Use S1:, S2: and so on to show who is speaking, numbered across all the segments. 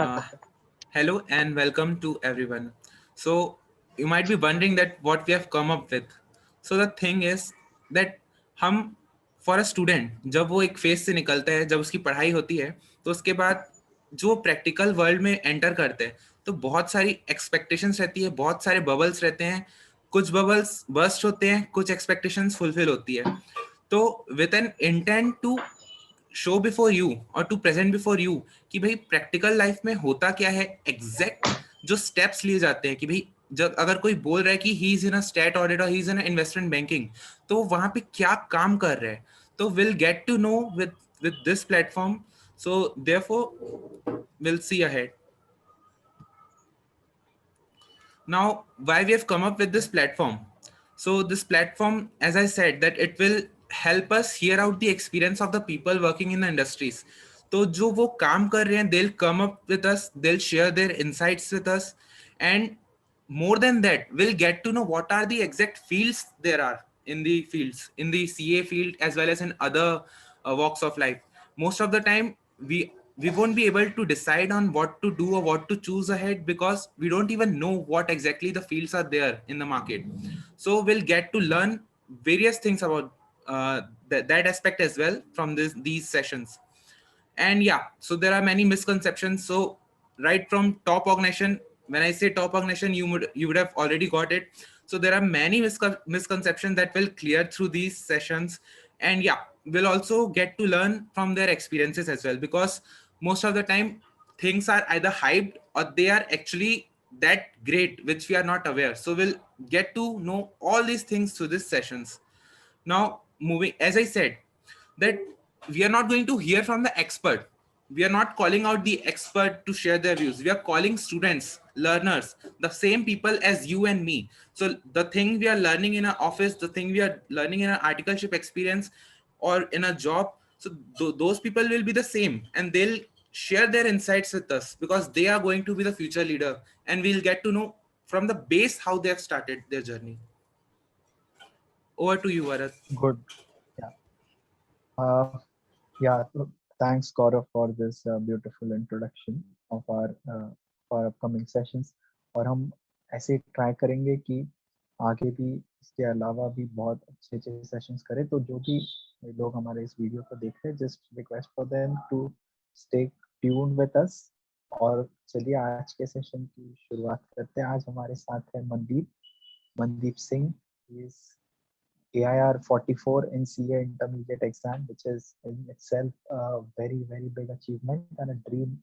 S1: Start
S2: Uh,
S1: करते हैं।
S2: Hello and welcome to everyone. So, you might be wondering that what we have come up with. So, the thing is that हम for a student जब वो एक phase से निकलता है, जब उसकी पढ़ाई होती है, तो उसके बाद जो प्रैक्टिकल वर्ल्ड में एंटर करते हैं, तो बहुत सारी एक्सपेक्टेशंस रहती है, बहुत सारे बबल्स रहते हैं, कुछ बबल्स बर्स्ट होते हैं, कुछ एक्सपेक्टेशंस फुलफिल होती है। तो with an intent to show before you और टू प्रेजेंट बिफोर यू कि भाई प्रैक्टिकल लाइफ में होता क्या है, एग्जैक्ट जो स्टेप्स लिए जाते हैं कि भाई जब अगर कोई बोल रहा है कि he is in a state audit और he is in investment banking, तो वहां पे क्या काम कर रहे हैं, तो will get to know with this platform. So therefore will see ahead. Now, why we have come up with this platform? So this platform, as I said, that it will help us hear out the experience of the people working in the industries. तो जो वो काम कर रहे हैं, they'll come up with us, they'll share their insights with us, and more than that, we'll get to know what are the exact fields there are in the fields, in the CA field as well as in other walks of life. Most of the time, we won't be able to decide on what to do or what to choose ahead because we don't even know what exactly the fields are there in the market. So we'll get to learn various things about that aspect as well from these sessions. And yeah, so there are many misconceptions. So right from top organization, when I say top organization, you would have already got it. So there are many misconceptions that will clear through these sessions. And yeah, we'll also get to learn from their experiences as well, because most of the time things are either hyped or they are actually that great which we are not aware. So we'll get to know all these things through these sessions. Now, moving, as I said, that we are not going to hear from the expert. We are not calling out the expert to share their views. We are calling students, learners, the same people as you and me. So the thing we are learning in an office, the thing we are learning in an articleship experience or in a job, so those people will be the same, and they'll share their insights with us because they are going to be the future leader, and we'll get to know from the base how they have started their journey. Over to you, Bharat.
S1: Good. Yeah. Yeah. So thanks, Gaurav, for this beautiful introduction of our upcoming sessions. और हम ऐसे try करेंगे कि आगे भी इसके अलावा भी बहुत अच्छे अच्छे सेशंस करें. तो जो भी लोग हमारे इस वीडियो को देख रहे हैं, just request for them to stay tuned with us. और चलिए आज के सेशन की शुरुआत करते हैं. आज हमारे साथ है Mandeep Singh. Is AIR 44 in CA intermediate exam, which is in itself a very, very big achievement and a dream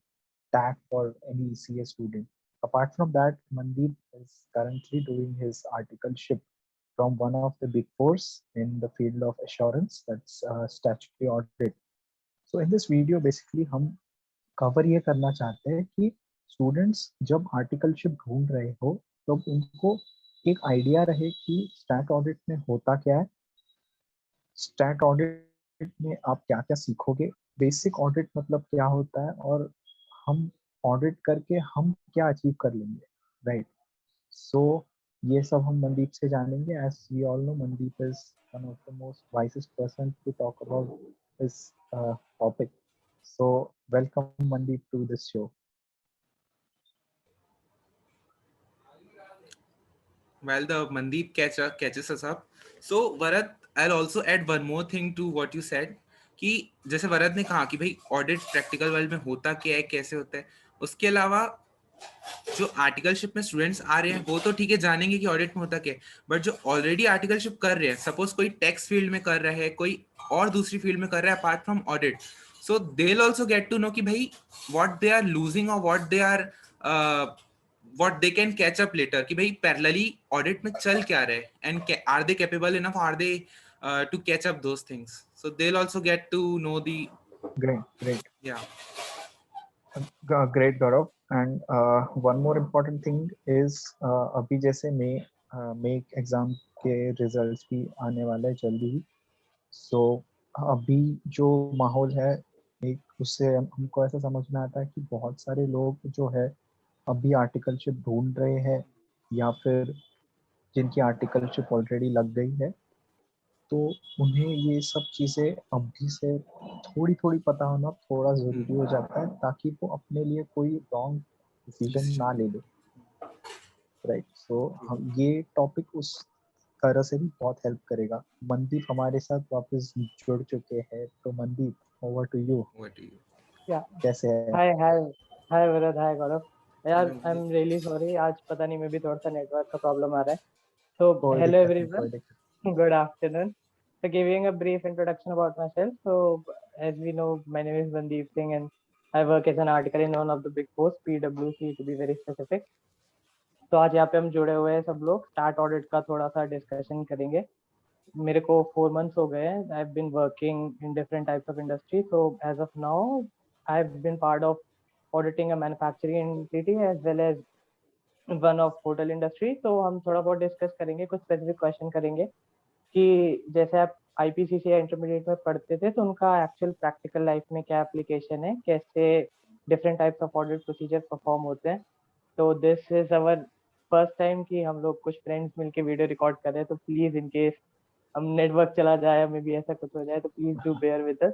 S1: tag for any CA student. Apart from that, Mandeep is currently doing his articleship from one of the big fours in the field of assurance, that's statutory audit. So in this video, basically हम cover ये करना चाहते हैं कि students जब articleship ढूंढ रहे हो तो उनको एक आइडिया रहे कि स्टैट ऑडिट में होता क्या है, स्टैट ऑडिट में आप क्या क्या सीखोगे, बेसिक ऑडिट मतलब क्या होता है, और हम ऑडिट करके हम क्या अचीव कर लेंगे, राइट. सो ये सब हम मनदीप से जानेंगे. As we all know, Mandeep is one of the most wisest person to talk about this topic. So welcome Mandeep to this show.
S2: Well, the Mandeep catches us up. So, Varat, I'll also add one more thing to what you said. कि जैसे वरद ने कहा कि भाई audit practical world में होता क्या है, कैसे होता है, उसके अलावा जो आर्टिकलशिप में स्टूडेंट्स आ रहे हैं वो तो ठीक है, जानेंगे कि ऑडिट में होता क्या है, बट जो ऑलरेडी आर्टिकलशिप कर रहे हैं, सपोज कोई टैक्स फील्ड में कर रहा है, कोई और दूसरी फील्ड में कर रहा है apart from audit, so they will also get to know कि भाई व्हाट दे आर लूजिंग और what they can catch up later, कि भाई parallelly audit में चल क्या रहा है, and are they capable enough, are they to catch up those things, so they'll also get to know the
S1: Great.
S2: yeah.
S1: Great, Gaurav. And one more important thing is अभी जैसे मई exam के results भी आने वाले हैं जल्दी ही. सो अभी जो माहौल है, एक उससे हमको ऐसा समझ में आता है कि बहुत सारे लोग जो है अभी आर्टिकलशिप ढूंढ रहे हैं या फिर जिनकी आर्टिकलशिप ऑलरेडी लग गई है. तो उन्हें ये सब चीज़ें अभी से थोड़ी थोड़ी पता होना थोड़ा ज़रूरी हो जाता है, ताकि वो अपने लिए कोई रॉन्ग डिसीजन ना ले ले। राइट, सो हम ये टॉपिक उस तरह से भी बहुत हेल्प करेगा। मनदीप हमारे साथ वापस जुड़ चुके हैं, तो Mandeep, over to you.
S2: Over to you.
S3: Yeah.
S1: कैसे है?
S3: हाय वरद, हाय गौरव। यार
S2: Hello.
S3: I am really sorry, आज पता नहीं मे भी थोड़ा सा नेटवर्क का प्रॉब्लम आ रहा है। तो
S1: कोई
S3: हेलो
S1: दिक्कत नहीं,
S3: एवरीवन,
S1: कोई दिक्कत
S3: good afternoon. So giving a brief introduction about myself. So as we know, my name is Mandeep Singh and I work as an article in one of the big four, PwC to be very specific. तो आज यहाँ पे हम जुड़े हुए हैं सब लोग, स्टार्ट ऑडिट का थोड़ा सा डिस्कशन करेंगे। मेरे को 4 months हो गए हैं। I have been working in different types of industry, so as of now I have been part of auditing a manufacturing entity as well as one of hotel industry. तो हम थोड़ा बहुत डिस्कस करेंगे, कुछ specific question करेंगे कि जैसे आप आईपीसीसी या इंटरमीडिएट में पढ़ते थे तो उनका एक्चुअल प्रैक्टिकल लाइफ में क्या एप्लीकेशन है, कैसे different types of audit procedure perform होते हैं। तो this is our first time कि हम लोग कुछ फ्रेंड्स मिलके वीडियो रिकॉर्ड कर रहे हैं, तो प्लीज इन केस हम नेटवर्क चला जाए, मे भी ऐसा कुछ हो जाए, तो please do bear with us.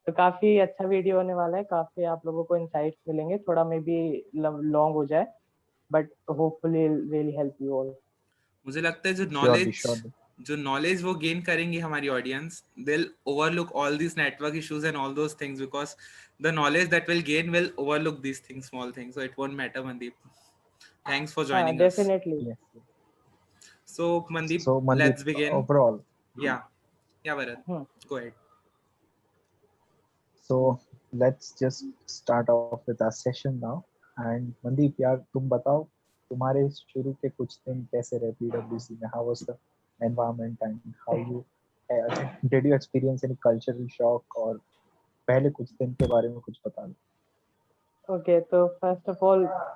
S3: तो काफी अच्छा वीडियो होने वाला है, काफी आप लोगों को इनसाइट्स मिलेंगे, थोड़ा मे बी लॉन्ग हो जाए, but hopefully really help you all.
S2: मुझे लगता है
S1: श्योरली श्योरली।
S2: जो नॉलेज वो गेन करेंगे हमारी audience, they'll overlook all these network issues and all those things, because the knowledge that will gain will overlook these things, small things, so it won't matter. Mandeep, thanks for
S3: हाँ
S2: joining us.
S3: Definitely.
S1: Yes.
S2: So Mandeep,
S1: So Mandeep,
S2: let's begin.
S1: overall,
S2: Yeah, Bharat, go ahead.
S1: so let's just start off with our session now. And Mandeep यार, तुम बताओ तुम्हारे शुरू के कुछ दिन कैसे रहे PwC में? How was the environment and how you did you experience any cultural shock? और पहले कुछ दिन के बारे में कुछ बता दो।
S3: ओके, तो फर्स्ट ऑफ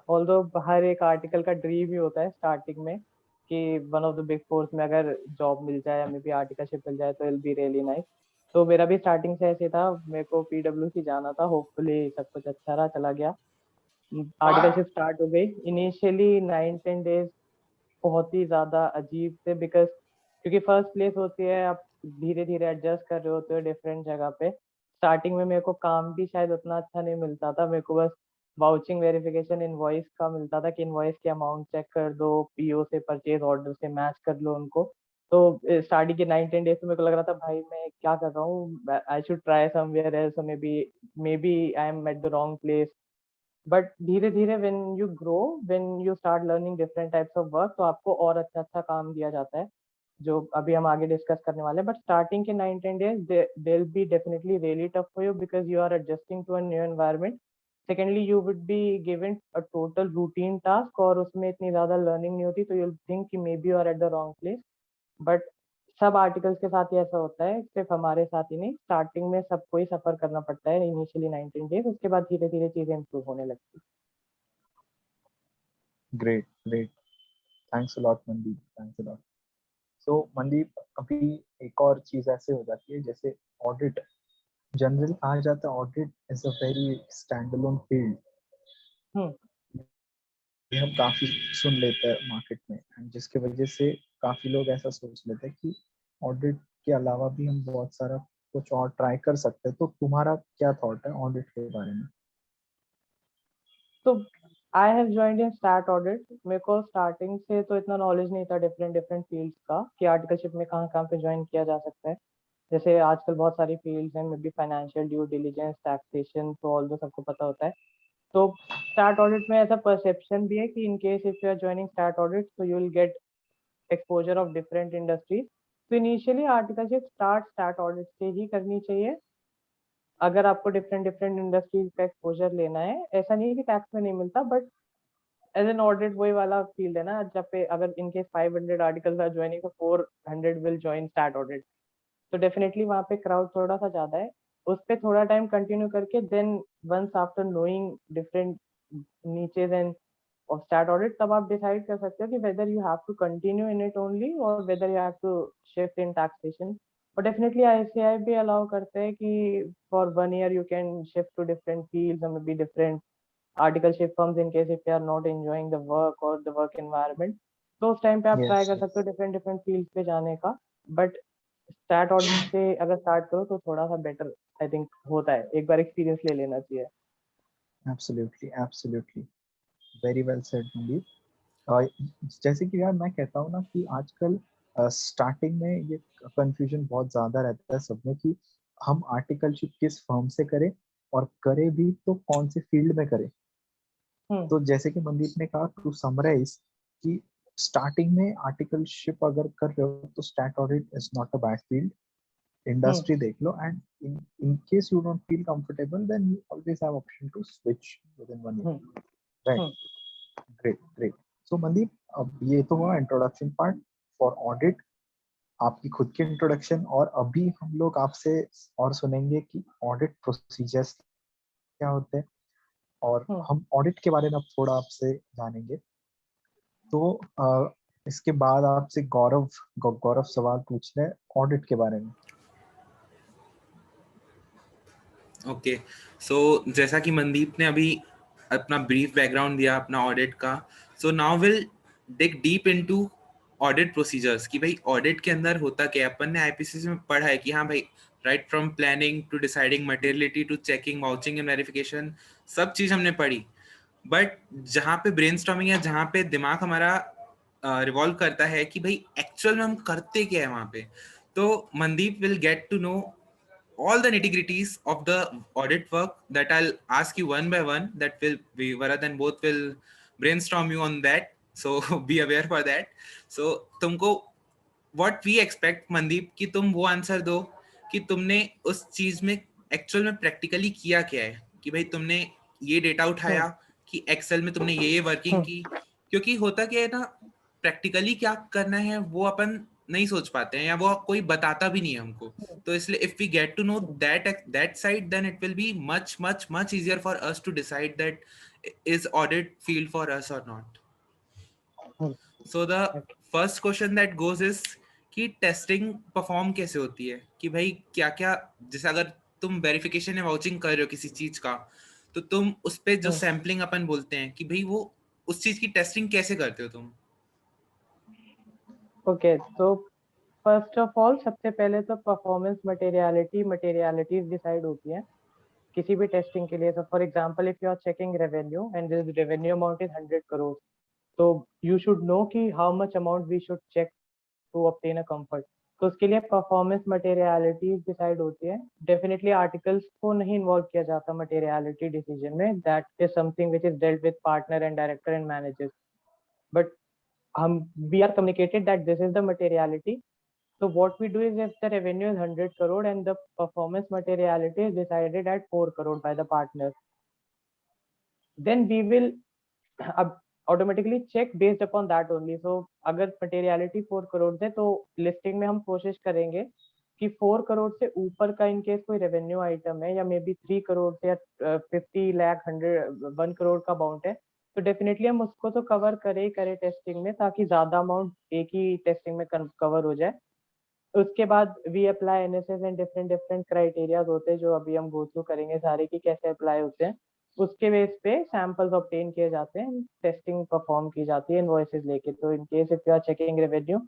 S3: ऑल्दो हर एक आर्टिकल का ड्रीम ही होता है स्टार्टिंग में कि one of the big force में अगर जॉब मिल जाए या मे बी आर्टिकलशिप मिल जाए तो इट बी रियली नाइस। तो मेरा भी स्टार्टिंग से ऐसे था, मेरे को पीडब्ल्यूसी जाना था, होपफुली सब कुछ अच्छा रहा, चला गया। आर्टिकलशिप स्टार्ट हो गई। इनिशियली 9-10 डेज बहुत ही ज्यादा अजीब थे, बिकॉज क्योंकि फर्स्ट प्लेस होती है, आप धीरे धीरे एडजस्ट कर रहे होते हो डिफरेंट जगह पे। स्टार्टिंग में मेरे को काम भी शायद उतना अच्छा नहीं मिलता था, मेरे को बस वाउचिंग वेरिफिकेशन इनवॉइस का मिलता था कि इनवॉइस के अमाउंट चेक कर दो, पीओ से परचेज ऑर्डर से मैच कर लो उनको। तो स्टार्टिंग के 9-10 डेज में मेरे को लग रहा था भाई मैं क्या कर रहा हूँ, I should try somewhere else, maybe I am at the wrong place. But धीरे धीरे when you grow, when you start learning different types of work, तो आपको और अच्छा अच्छा काम दिया जाता है, जो अभी हम आगे डिस्कस करने वाले हैं। बट स्टार्टिंग के 9-10 days they will be definitely really tough for you, because you are adjusting to a new environment. Secondly you would be given a total routine task, और उसमें इतनी ज्यादा लर्निंग नहीं होती, तो यू थिंक कि may be you are at the wrong place. But सब articles के साथ ही ऐसा होता है, सिर्फ हमारे साथ ही नहीं, स्टार्टिंग में सबको ही सफर करना पड़ता है इनिशियली 19 डेज, उसके बाद धीरे धीरे चीजें इंप्रूव होने लगती है।
S1: Great, great. Thanks a lot, Mandeep. Thanks a lot. So Mandeep, अभी एक और चीज ऐसे हो जाती है जैसे ऑडिट जनरल कहा जाता है, audit is a very stand alone field. ये हम काफी सुन लेते हैं मार्केट में, and जिसकी वजह से काफी लोग ऐसा सोच लेते हैं कि ऑडिट के अलावा भी हम बहुत सारा कुछ और ट्राई कर सकते हैं। तो तुम्हारा क्या थॉट है ऑडिट के बारे में?
S3: तो I have joined in start audit. मेरे को स्टार्टिंग से तो इतना नॉलेज नहीं था डिफरेंट डिफरेंट फील्ड्स का कि आर्टिकलशिप में कहाँ कहाँ पे ज्वाइन किया जा सकता है। जैसे आजकल बहुत सारी फील्ड्स हैं, may be financial due diligence, taxation, तो ऑल दो सबको पता होता है। तो स्टार्ट ऑडिट में ऐसा परसेप्शन भी है कि in case if you are joining start audit तो you will get exposure of different industries. तो इनिशियली आर्टिकलशिप स्टार्ट ऑडिट से ही करनी चाहिए अगर आपको डिफरेंट डिफरेंट इंडस्ट्रीज का एक्सपोजर लेना है। ऐसा नहीं है कि टैक्स में नहीं मिलता, बट एज एन ऑडिट वही वाला फील्ड है ना, जब पे अगर इनकेस 500 आर्टिकल्स आर ज्वाइनिंग तो 400 विल ज्वाइन स्टार्ट ऑडिट। तो डेफिनेटली वहाँ पे क्राउड थोड़ा सा ज्यादा है। उस पर थोड़ा टाइम कंटिन्यू करके then once after knowing different niches and of start audit, तब आप डिसाइड कर सकते हो कि whether you have to continue in it only और whether you have to shift in taxation. और डेफिनेटली आईसीआई भी अलाउ करते हैं कि for 1 year you can shift to different fields और may be different articleship firms in case if you are not enjoying the work और the work environment. तो उस time पे आप ट्राई कर
S1: Yes,
S3: सकते हो
S1: yes.
S3: डिफरेंट डिफरेंट फील्ड्स पे जाने का। बट स्टार्ट ऑडिट से अगर स्टार्ट करो तो थोड़ा सा बेटर आई थिंक होता है, एक बार एक्सपीरियंस ले लेना चाहिए।
S1: Absolutely, absolutely, very well said Mandeep. जैसे कि यार मैं कहता हूँ ना कि आजकल स्टार्टिंग में ये कंफ्यूजन बहुत ज्यादा रहता है सब में कि हम आर्टिकलशिप किस फर्म से करें, और करें भी तो कौन से फील्ड में करें। तो जैसे कि मनदीप ने कहा, टू समराइज, कि स्टार्टिंग में आर्टिकलशिप अगर कर रहे हो तो stat audit is not a bad field. Industry देख लो, and in case you don't feel comfortable, then you always have option to switch within 1 year, right? Great, great. So Mandeep, अब ये तो हुआ इंट्रोडक्शन पार्ट फॉर ऑडिट, आपकी खुद की introduction, और अभी हम लोग आपसे और सुनेंगे कि ऑडिट प्रोसीजर्स क्या होते हैं, और हम ऑडिट के बारे में अब थोड़ा आपसे जानेंगे। तो इसके बाद आपसे गौरव सवाल पूछ रहे हैं ऑडिट के बारे में।
S2: ओके, सो जैसा कि मनदीप ने अभी अपना ब्रीफ बैकग्राउंड दिया अपना ऑडिट का, so now will dig deep into audit procedures कि भाई ऑडिट के अंदर होता क्या है। अपन ने आईपीसीसी में पढ़ा है कि हाँ भाई, right from planning to deciding materiality to checking vouching and verification, सब चीज हमने पढ़ी। बट जहाँ पे ब्रेनस्टॉर्मिंग है, जहाँ पे दिमाग हमारा रिवॉल्व करता है कि भाई एक्चुअल में हम करते क्या है वहाँ पे, तो Mandeep will get to know all the nitty-gritties of the audit work that I'll ask you one by one. That will be Varad and both will brainstorm you on that. So be aware for that. So तुमको what we expect Mandeep कि तुम वो answer दो कि तुमने उस चीज में एक्चुअल में प्रैक्टिकली किया क्या है। कि भाई तुमने ये डेटा उठाया कि एक्सेल में तुमने ये वर्किंग की। क्योंकि होता क्या है ना, प्रैक्टिकली क्या करना है वो अपन नहीं सोच पाते हैं, या वो कोई बताता भी नहीं है हमको। तो इसलिए if we get to know that side, then it will be much much much easier for us to decide that is audit field for us और not. So the first question that goes is कि testing perform कैसे होती है। कि भाई क्या क्या, जैसे अगर तुम वेरिफिकेशन या वाउचिंग कर रहे हो किसी चीज का, तो तुम उस पे जो सैम्पलिंग अपन बोलते हैं कि भाई वो उस चीज की टेस्टिंग कैसे करते हो तुम।
S3: ओके, तो फर्स्ट ऑफ ऑल सबसे पहले तो परफॉर्मेंस मटेरियलिटीज डिसाइड होती है किसी भी टेस्टिंग के लिए। तो for example if you are checking revenue and this revenue amount is 100 crore, तो यू शुड नो कि how much amount we should check to obtain a comfort. तो उसके लिए परफॉर्मेंस मटेरियलिटीज डिसाइड होती है। डेफिनेटली आर्टिकल्स को नहीं इन्वॉल्व किया जाता मटेरियलिटी डिसीजन में, that is something which is dealt with partner and director and managers. But हम we are communicated that this is the materiality. So what we do is, if the revenue is 100 crore and the performance materiality is decided at 4 crore by the partners, then we will automatically check based upon that only. So अगर materiality 4 crore है तो listing में हम कोशिश करेंगे कि 4 करोड़ से ऊपर का इनकेस कोई रेवेन्यू आइटम है, या मे बी 3 करोड़ से या 50 लाख 1 करोड़ का अमाउंट है, तो डेफिनेटली हम उसको तो कवर करे टेस्टिंग में, ताकि ज्यादा अमाउंट एक ही टेस्टिंग में कवर हो जाए। उसके बाद we apply NSS and different different criterias होते हैं जो अभी हम गो थ्रू करेंगे सारे कि कैसे अप्लाई होते हैं। उसके बेस पे सैंपल्स ऑब्टेन किए जाते हैं, टेस्टिंग परफॉर्म की जाती है इनवॉइसेस लेके। तो in case if you are checking revenue,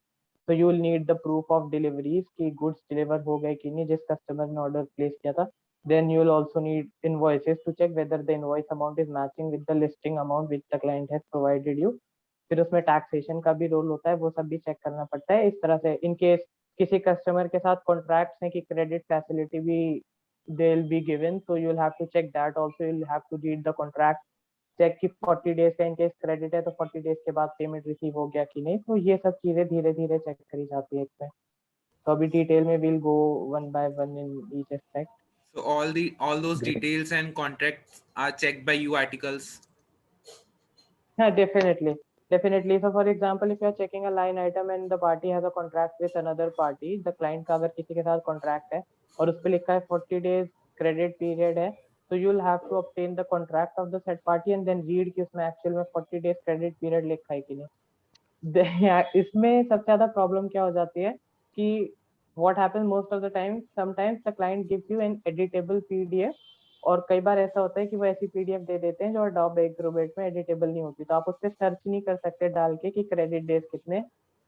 S3: तो you will need the proof of deliveries कि गुड्स डिलीवर हो गए कि नहीं जिस कस्टमर ने ऑर्डर प्लेस किया था। Then you will also need invoices to check whether the invoice amount is matching with the listing amount which the client has provided you. फिर उसमें टैक्सेशन का भी रोल होता है, वो सब भी चेक करना पड़ता है। इस तरह से इन केस किसी कस्टमर के साथ कॉन्ट्रैक्ट्स हैं कि क्रेडिट फैसिलिटी भी दे विल बी गिवन, तो you will have to check that also. You will have to read the contract, check कि 40 डेज का इनकेस क्रेडिट है तो 40 डेज के बाद पेमेंट रिसीव हो गया कि नहीं। तो ये सब चीजें धीरे धीरे चेक करी जाती है इसमें। तो अभी डिटेल में will go one by one in each aspect.
S2: So all those
S1: Great.
S2: details and contracts are checked by you articles.
S3: Yeah, definitely. So for example, if you are checking a line item and the party has a contract with another party, the client का अगर किसी के साथ contract है और उस पे लिखा है 40 days credit period है, तो you will have to obtain the contract of the said party and then read कि उसमें actual में 40 days credit period लिखा है कि नहीं। इसमें सबसे ज्यादा प्रॉब्लम क्या हो जाती है कि what happens most of the time, sometimes the client gives you an editable PDF, और कई बार ऐसा होता है कि वो ऐसी पीडीएफ दे देते हैं जो अडोब एक्रोबेट में एडिटेबल नहीं होती। तो आप उस पर सर्च नहीं कर सकते डाल के कि क्रेडिट डेज कितने,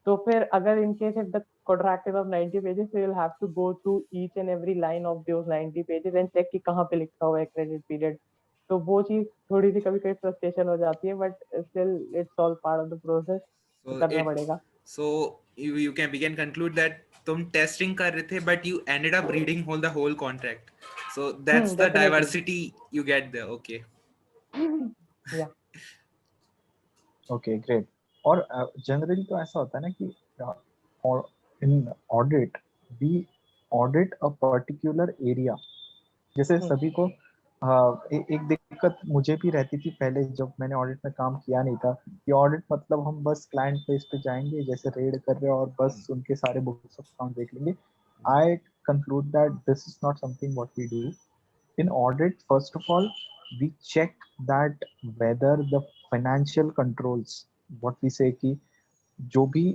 S3: तो फिर अगर in case if the contract is of 90 pages, so you'll have to go through each and every line of those 90 pages and check कि कहाँ पे लिखा हुआ है credit period. तो वो चीज थोड़ी सी कभी कभी फ्रस्ट्रेशन हो जाती है, but still it's all part of the process, तो
S2: So
S3: करना
S2: it
S3: पड़ेगा.
S2: so you can we can conclude that तुम टेस्टिंग कर रहे थे but you ended up reading whole contract. So that's the
S3: definitely.
S2: diversity you get there. Okay.
S3: या
S1: okay great. और generally तो ऐसा होता है ना कि और in audit we audit a particular area. जैसे सभी को एक दिक्कत मुझे भी रहती थी पहले जब मैंने ऑडिट में काम किया नहीं था कि ऑडिट मतलब हम बस क्लाइंट प्लेस पे जाएंगे जैसे रेड कर रहे हैं और बस उनके सारे बुक्स ऑफ अकाउंट देख लेंगे. I conclude that this is not something what we do in audit. First of all, we check that whether the financial controls, what we say कि जो भी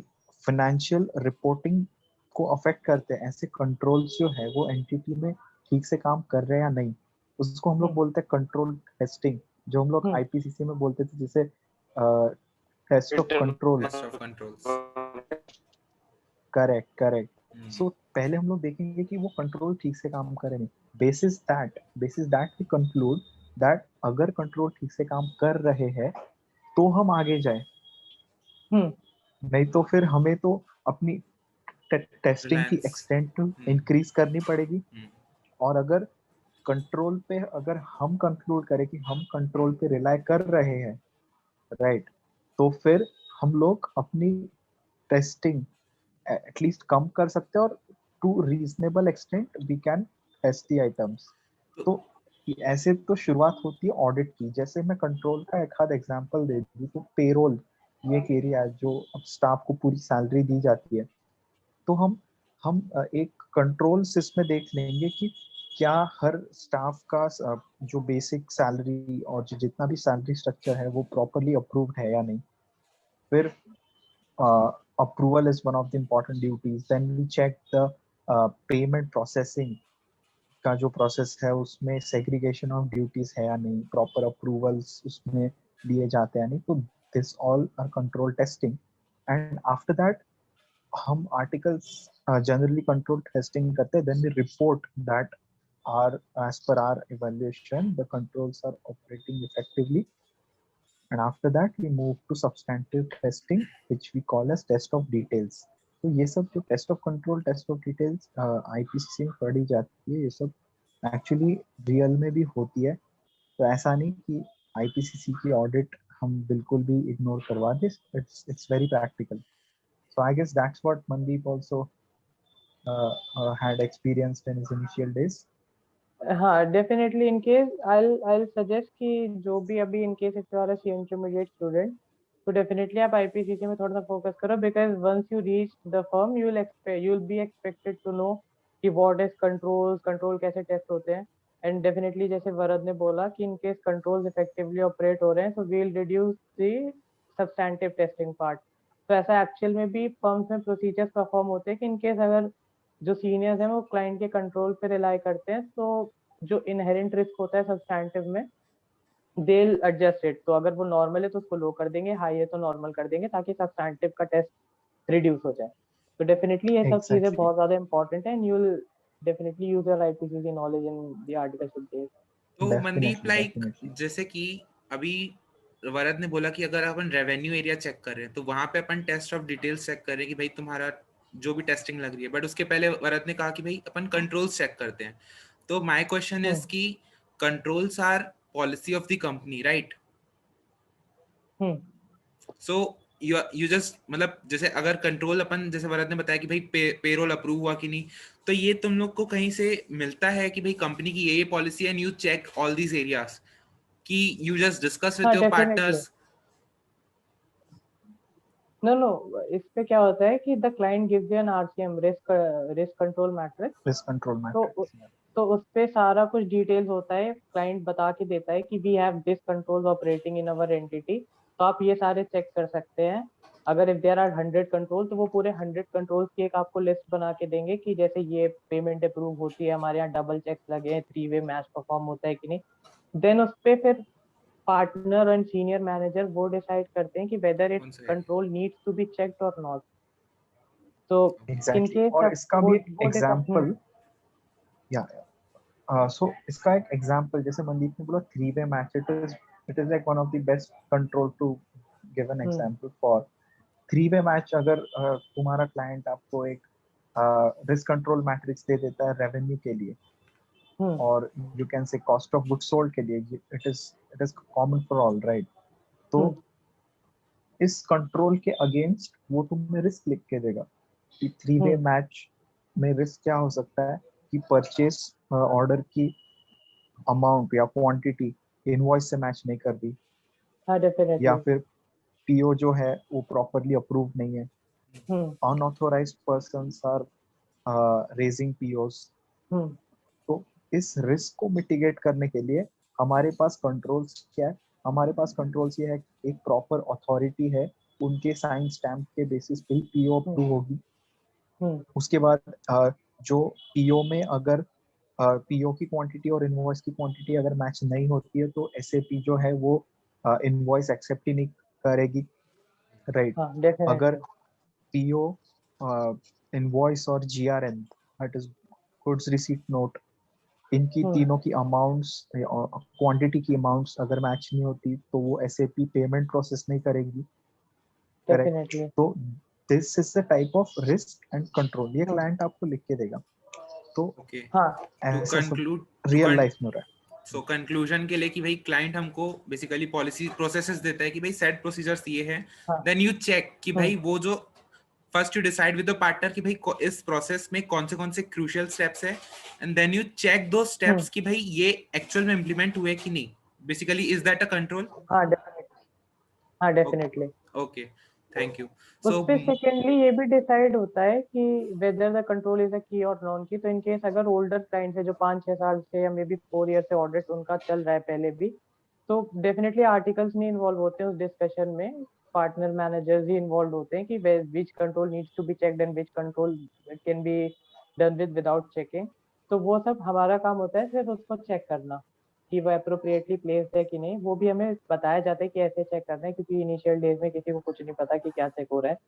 S1: financial reporting को अफेक्ट करते हैं ऐसे controls जो है वो एंटिटी में ठीक से काम कर रहे हैं या नहीं, उसको हम लोग बोलते हैं कंट्रोल टेस्टिंग, जो हम लोग आईपीसीसी में बोलते थे जैसे test of control.
S2: Test of controls.
S1: Correct correct. So पहले हम लोग देखेंगे कि वो कंट्रोल ठीक से काम करे नहीं. Basis that we conclude that अगर कंट्रोल ठीक से काम कर रहे हैं तो हम आगे जाए, नहीं तो फिर हमें तो अपनी टेस्टिंग की एक्सटेंट इंक्रीज करनी पड़ेगी. और अगर कंट्रोल पे अगर हम कंक्लूड करें कि हम कंट्रोल पे रिलाई कर रहे हैं, राइट, तो फिर हम लोग अपनी टेस्टिंग एटलीस्ट कम कर सकते हैं और to reasonable extent we can test the items. तो ऐसे तो शुरुआत होती है ऑडिट की. जैसे मैं कंट्रोल का एक आध एग्जांपल दे दूं तो पेरोल ये एक एरिया है जो अब स्टाफ को पूरी सैलरी दी जाती है. तो हम एक कंट्रोल इसमें देख लेंगे कि क्या हर स्टाफ का जो बेसिक सैलरी और जो जितना भी सैलरी स्ट्रक्चर है वो प्रॉपरली अप्रूव्ड है या नहीं. फिर approval is one of the important duties. Then we check the payment processing का जो प्रोसेस है उसमें सेग्रीगेशन ऑफ ड्यूटीज है या नहीं, प्रॉपर अप्रूवल्स उसमें दिए जाते हैं नहीं. तो this all are control testing. And after that हम आर्टिकल्स जनरली कंट्रोल टेस्टिंग करते हैं. Then we report that are as per our evaluation the controls are operating effectively. And after that we move to substantive testing which we call as test of details. तो ये सब जो test of control test of details IPCC में पढ़ी जाती है, ये सब एक्चुअली रियल में भी होती है. तो ऐसा नहीं कि आईपीसीसी की ऑडिट हम बिल्कुल भी इग्नोर करवा दें. It's very practical. So I guess that's what Mandeep also had experienced in his initial days.
S3: हाँ definitely. In case I suggest कि जो भी अभी in case if you are a C intermediate student, तो डेफिनेटली आप IPCC में थोड़ा सा फोकस करो, because once you reach the firm you will be expected to know कि व्हाट इज कंट्रोल कैसे टेस्ट होते हैं. एंड डेफिनेटली जैसे वरद ने बोला कि in case controls effectively operate हो रहे हैं, so we will reduce the substantive testing part. तो ऐसा एक्चुअल में भी फर्म्स में प्रोसीजर्स परफॉर्म होते हैं कि इन केस अगर जो सीनियर्स हैं वो क्लाइंट के कंट्रोल पे रिलाई करते हैं, तो जो इनहेरेंट रिस्क होता है सब्सटैंटिव में दे एडजस्ट इट. तो अगर वो नॉर्मल है तो उसको लो कर देंगे, हाई है तो नॉर्मल कर देंगे, ताकि सब्सटैंटिव का टेस्ट रिड्यूस हो जाए. तो डेफिनेटली ये सब चीजें बहुत ज्यादा इंपॉर्टेंट है and you will definitely use your IPCC knowledge in the articleship days.
S2: तो मनदीप लाइक जैसे कि अभी वरद ने बोला कि अगर अपन रेवेन्यू एरिया चेक कर रहे हैं तो वहां पे अपन टेस्ट ऑफ डिटेल्स चेक कर रहे हैं कि भाई तुम्हारा जो भी टेस्टिंग लग रही है, बट उसके पहले वरद ने कहा कि भाई अपन कंट्रोल्स चेक करते हैं. तो माय क्वेश्चन इज कि controls are policy of the company, right? So you just मतलब जैसे अगर कंट्रोल अपन जैसे वरद ने बताया कि भाई पेरोल अप्रूव हुआ कि नहीं, तो ये तुम लोग को कहीं से मिलता है कि भाई कंपनी की ये पॉलिसी है and you check all these areas कि you just discuss with your partners?
S3: No, इस पे क्या होता है कि the client gives you an RCM, risk control matrix. तो उस पे सारा कुछ डिटेल्स होता है, क्लाइंट बता के देता है कि we have this controls operating in our entity. तो आप ये सारे चेक कर सकते हैं. अगर इफ देयर आर 100 कंट्रोल, तो वो पूरे 100 कंट्रोल्स की एक आपको लिस्ट बना के देंगे कि जैसे ये पेमेंट अप्रूव होती है, हमारे यहाँ डबल चेक्स लगे हैं, 3-वे मैच परफॉर्म होता है कि नहीं. देन उस पे फिर पार्टनर एंड सीनियर मैनेजर वो डिसाइड करते हैं कि whether it control needs to be checked और नॉट. तो इन
S1: एग्जैक्टली
S3: केस
S1: और इसका भी एक
S3: वो डेटा
S1: एग्जांपल या सो इसका एक एग्जांपल जैसे मनदीप ने बोला 3-वे match it is like one of the best control to give an example for 3-वे मैच अगर तुम्हारा क्लाइंट आपको एक रिस्क कंट्रोल मैट्रिक्स दे देता है रेवेन्यू के लिए और you can say cost of goods sold के लिए it is common for all right तो इस कंट्रोल के अगेंस्ट वो तुम्हें रिस्क लिख के देगा कि 3-वे मैच में रिस्क क्या हो सकता है कि परचेस ऑर्डर की अमाउंट या क्वांटिटी इनवॉइस से मैच नहीं कर दी
S3: हाँ
S1: या
S3: डेफिनेटली
S1: फिर पीओ जो है वो प्रॉपरली अप्रूव नहीं है unauthorised persons are raising POs तो इस रिस्क को मिटिगेट करने के लिए हमारे पास कंट्रोल्स क्या है हमारे पास कंट्रोल्स ये है एक प्रॉपर अथॉरिटी है उनके साइन स्टैम्प के बेसिस पे ही पीओ अप्रूव होगी उसके बाद जो पीओ में अगर पीओ की क्वांटिटी और इनवॉइस की क्वांटिटी अगर मैच नहीं होती है तो एसएपी जो है वो इनवॉइस एक्सेप्ट ही नहीं करेगी राइट अगर पीओ इनवॉइस और GRN that is goods receipt note इनकी तीनों की अमाउंट्स क्वांटिटी की अमाउंट्स अगर मैच नहीं होती तो वो एसएपी पेमेंट प्रोसेस नहीं करेगी करेक्ट तो this is the type of risk and control ये क्लाइंट आपको लिख के देगा तो ऐसा सब रियल लाइफ में हो रहा है
S2: सो कंक्लूजन के लिए कि भाई क्लाइंट हमको बेसिकली पॉलिसी प्रोसेसेस देता है कि भाई सेट प्रोसीजर्स ये है देन यू चेक कि भाई वो जो first you decide with the partner कि भाई इस प्रोसेस में कौन से क्रूशियल स्टेप्स है एंड देन यू चेक दो स्टेप्स कि भाई ये एक्चुअल में इम्प्लीमेंट हुए कि नहीं basically is that a control
S3: definitely
S2: okay thank you
S3: उस पे सेकेंडली ये भी डिसाइड होता है कि whether the control is a की और नॉन की तो इन केस अगर ओल्डर क्लाइंट है जो 5-6 साल से या मे बी 4 ईयर से ऑडिट उनका चल रहा है पहले भी तो डेफिनेटली आर्टिकल्स नहीं इन्वॉल्व होते हैं उस डिस्कशन में पार्टनर मैनेजर्स ही इन्वॉल्व होते हैं कि which control needs to be checked and which control can be done without checking तो वो सब हमारा काम होता है सिर्फ उसको चेक करना कि वो अप्रोप्रिएटली प्लेस्ड है कि नहीं वो भी हमें बताया जाता है कि ऐसे चेक करना है क्योंकि इनिशियल डेज में किसी को कुछ नहीं पता कि क्या चेक हो रहा है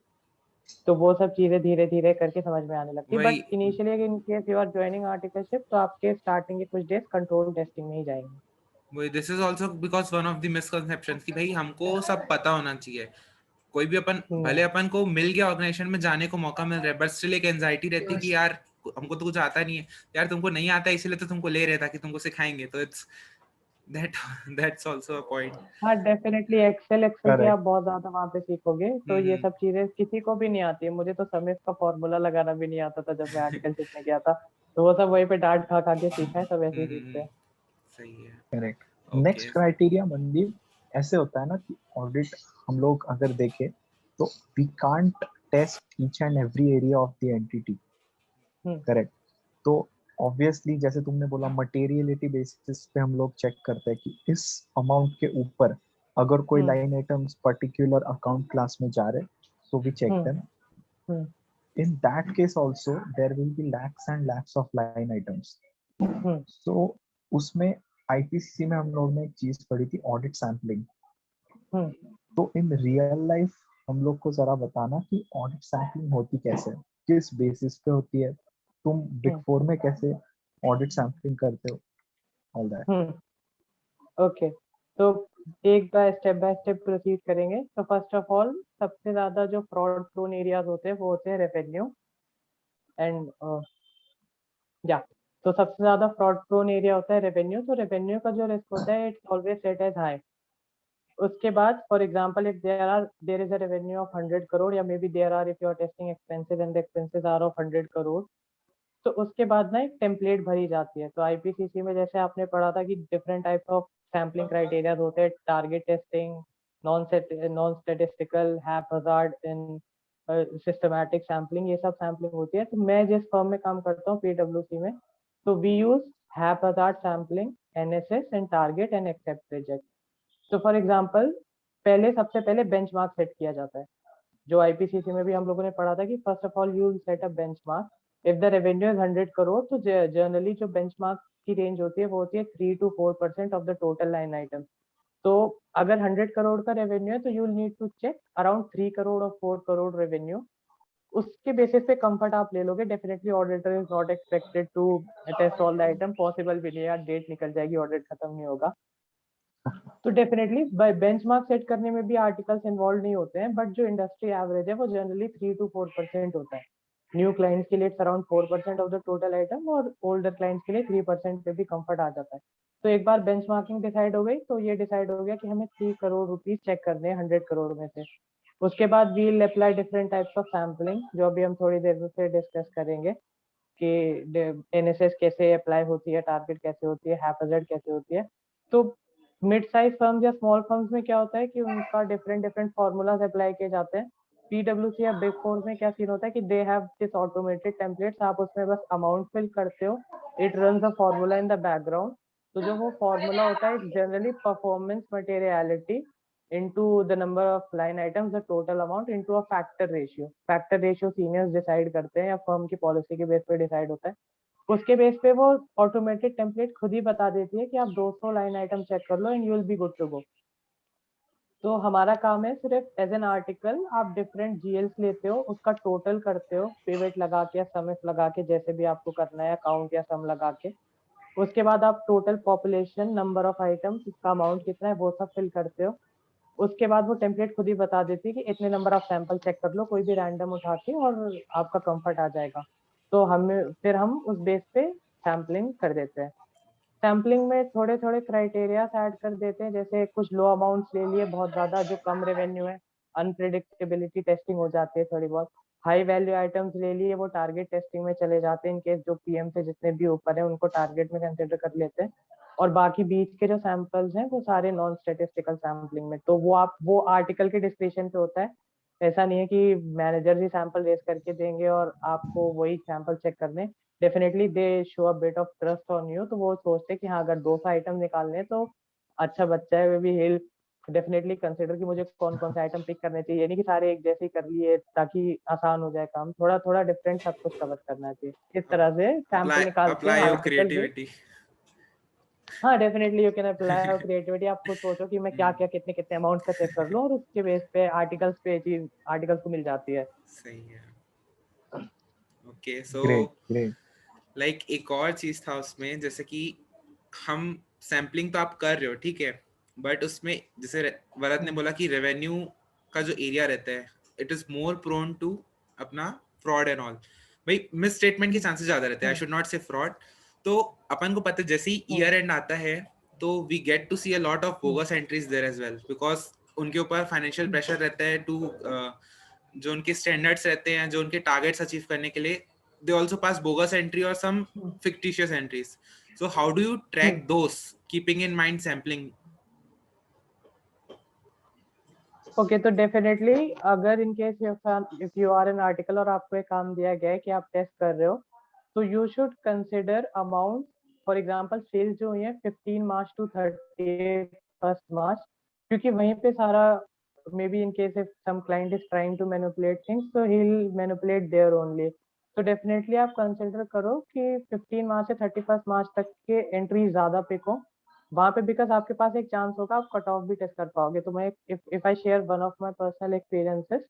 S3: तो वो सब चीजें धीरे धीरे करके समझ में आने लगती है but initially in case you are joining articleship तो आपके स्टार्टिंग के कुछ डेज कंट्रोल टेस्टिंग में ही जाएंगे
S2: this is also because one of the misconceptions कि भाई हमको सब पता होना चाहिए कोई भी अपन भले अपन को मिल गया ऑर्गेनाइजेशन में जाने को मौका मिल रहा है बट स्टिल एक एंजाइटी रहती है कि यार हमको तो कुछ आता नहीं है यार तुमको नहीं आता है इसलिए तो तुमको ले रहे ताकि तुमको सिखाएंगे तो it's that's also a point
S3: हाँ डेफिनेटली एक्सेल भी आप बहुत ज्यादा वहाँ पे सीखोगे तो ये सब चीजें किसी को भी नहीं आती है मुझे तो समिफ का फॉर्मूला लगाना भी नहीं आता था जब मैं आर्टिकलशिप में गया था तो वो सब वहीं पे डांट खा खा के सीखा है सब ऐसे ही सीखते हैं
S2: सही है
S1: करेक्ट नेक्स्ट क्राइटेरिया मनदीप ऐसे होता है ना कि ऑडिट हम लोग अगर देखें तो we can't test each and every area of the entity correct तो ऑब्वियसली जैसे तुमने बोला मटेरियलिटी बेसिस पे हम लोग चेक करते हैं कि इस अमाउंट के ऊपर अगर कोई line items particular account class में जा रहे so we check them in that case also there will be lakhs and lakhs of line items so उसमें आईपीसीसी में हम लोग ने एक चीज पढ़ी थी ऑडिट सैम्पलिंग तो इन रियल लाइफ हम लोग को जरा बताना कि ऑडिट सैम्पलिंग होती कैसे है किस बेसिस पे होती है तुम बिग फोर में कैसे ऑडिट सैम्पलिंग करते हो ऑल दैट
S3: ओके तो एक बार बाय स्टेप प्रोसीड करेंगे तो फर्स्ट ऑफ ऑल सबसे ज्यादा जो फ्रॉड प्रोन एरियाज होते हैं वो होते हैं रेवेन्यू एंड या तो सबसे ज्यादा फ्रॉड प्रोन एरिया होता है रेवेन्यू तो रेवेन्यू का जो रिस्क होता है it's always set as high उसके बाद for example if there is a revenue of 100 crore या may be there are if you are testing expenses and the expenses are of 100 crore तो उसके बाद ना एक टेम्पलेट भरी जाती है तो आईपीसीसी में जैसे आपने पढ़ा था कि different types of sampling criteria होते हैं target testing non statistical haphazard in systematic sampling ये सब सैम्पलिंग होती है तो मैं जिस फर्म में काम करता हूँ पीडब्ल्यूसी में तो we use haphazard sampling NSS and target and accept reject तो फॉर एग्जाम्पल सबसे पहले बेंचमार्क सेट किया जाता है जो आईपीसीसी में भी हम लोगों ने पढ़ा था कि first of all you set a benchmark if the revenue is 100 crore तो जनरली जो बेंचमार्क की रेंज होती है वो होती है 3 to 4% of the total line item तो अगर 100 करोड़ का रेवेन्यू है तो you will need to check around 3 crore और 4 करोड़ रेवेन्यू उसके बेसिस पे कंफर्ट आप ले लोगे। Definitely auditor is not expected to test all the item, possible भी नहीं है, डेट निकल जाएगी, ऑडिट खत्म नहीं होगा। तो डेफिनेटली बेंचमार्क सेट करने में भी आर्टिकल्स इन्वॉल्व नहीं होते हैं, बट जो इंडस्ट्री एवरेज है वो जनरली 3 to 4% होता है। न्यू क्लाइंट्स के लिए it's around 4% of the total item, और ओल्डर क्लाइंट्स के लिए 3% पे भी कंफर्ट आ जाता है। तो एक बार बेंचमार्किंग डिसाइड हो गई तो ये डिसाइड हो गया कि हमें 3 करोड़ रुपीज चेक करने हैं 100 करोड़ में से। उसके बाद we will apply different types of sampling, जो अभी हम थोड़ी देर में फिर डिस्कस करेंगे कि एनएसएस कैसे अप्लाई होती है, टारगेट कैसे होती है, हैप्पीजेड कैसे होती है। तो मिड साइज फर्म्स या स्मॉल फर्म्स में क्या होता है कि उनका डिफरेंट डिफरेंट फॉर्मूलाज अप्लाई किए जाते हैं। पीडब्ल्यूसी या बिग फोर में क्या सीन होता है कि दे हैव दिस ऑटोमेटेड टेम्पलेट्स, आप उसमें बस अमाउंट फिल करते हो, it runs a formula in the background. तो जो वो फॉर्मूला होता है it's generally performance materiality into the number of line items, the total amount into a factor ratio. Factor ratio seniors decide करते हैं या फर्म की पॉलिसी के बेस पे डिसाइड होता है। उसके बेस पे वो ऑटोमेटेड टेम्पलेट खुद ही बता देती है कि आप 200 लाइन आइटम चेक कर लो and you will be good to go. तो हमारा काम है सिर्फ एज एन आर्टिकल आप डिफरेंट जीएल्स लेते हो, उसका टोटल करते हो पिवट लगा के या सम इफ लगा के, जैसे भी आपको करना है, काउंट या सम लगा के। उसके बाद आप total population, number of items, इसका अमाउंट कितना है वो सब फिल करते हो। उसके बाद वो टेम्पलेट खुद ही बता देती है कि इतने नंबर ऑफ सैंपल चेक कर लो, कोई भी रैंडम उठा के, और आपका कंफर्ट आ जाएगा। तो हम उस बेस पे सैम्पलिंग कर देते हैं। सैम्पलिंग में थोड़े थोड़े क्राइटेरिया ऐड कर देते हैं, जैसे कुछ लो अमाउंट्स ले लिए बहुत ज्यादा, जो कम रेवेन्यू है, अनप्रिडिक्टेबिलिटी टेस्टिंग हो जाती है थोड़ी बहुत। हाई वैल्यू आइटम्स ले लिए, वो टारगेट टेस्टिंग में चले जाते हैं, इनकेस जो पीएम से जितने भी ऊपर है उनको टारगेट में कंसिडर कर लेते हैं। और बाकी बीच के जो सैंपल्स हैं वो सारे नॉन स्टेटिस्टिकल सैम्पलिंग में। तो वो आर्टिकल के डिस्क्रिप्शन पे होता है। ऐसा नहीं है कि मैनेजर ही सैंपल रेस करके देंगे और आपको वही सैंपल चेक करने। Definitely they show a bit of trust on you, तो वो सोचते हैं कि हाँ अगर 200 आइटम निकालने तो अच्छा बच्चा है, वे भी हिल डेफिनेटली कंसिडर कि मुझे कौन कौन से आइटम पिक करने चाहिए, यानी कि सारे एक जैसे ही कर लिए ताकि आसान हो जाए काम, थोड़ा थोड़ा डिफरेंट सब कुछ कवर करना चाहिए। इस तरह से सैंपल निकालते हैं
S2: apply your
S3: आर्टिकल भी।
S2: creativity.
S3: हाँ डेफिनेटली यू कैन अप्लाई और क्रिएटिविटी। आप खुद सोचो कि मैं क्या क्या कितने कितने अमाउंट का चेक कर लूँ, और उसके बेस पे आर्टिकल्स पे चीज आर्टिकल्स को मिल जाती है।
S2: सही है। Okay so
S1: great great.
S2: Like एक और चीज था उसमें, जैसे कि हम सैम्पलिंग तो आप कर रहे हो ठीक है, बट उसमें जैसे वरद ने बोला कि रेवेन्यू का जो एरिया रहता है it is more prone to अपना फ्रॉड एंड ऑल। भाई मिस स्टेटमेंट के चांसेस ज्यादा रहते हैं, I should not say fraud. तो अपन को पता है जैसे ही ईयर एंड आता है तो we get to see a lot of bogus entries there as well, because उनके ऊपर फाइनेंशियल प्रेशर रहता है टू जो उनके स्टैंडर्ड्स रहते हैं, जो उनके टारगेट्स अचीव करने के लिए, they also pass bogus entry or some fictitious entries. So how do you track those, keeping in mind sampling?
S3: Okay तो डेफिनेटली अगर in case if you are an article और आपको एक काम दिया गया है कि आप टेस्ट कर रहे हो, तो you should consider amount. For example sales जो हुई है 15 मार्च टू 31 मार्च, क्योंकि वहीं पे सारा may be in case if some client is trying to manipulate things, तो he will manipulate there only. तो डेफिनेटली आप कंसिडर करो कि 15 मार्च से 31 मार्च तक के एंट्री ज्यादा पिक हो वहां पे, बिकॉज आपके पास एक चांस होगा आप कट ऑफ भी टेस्ट कर पाओगे। तो मैं if I share one of my personal experiences,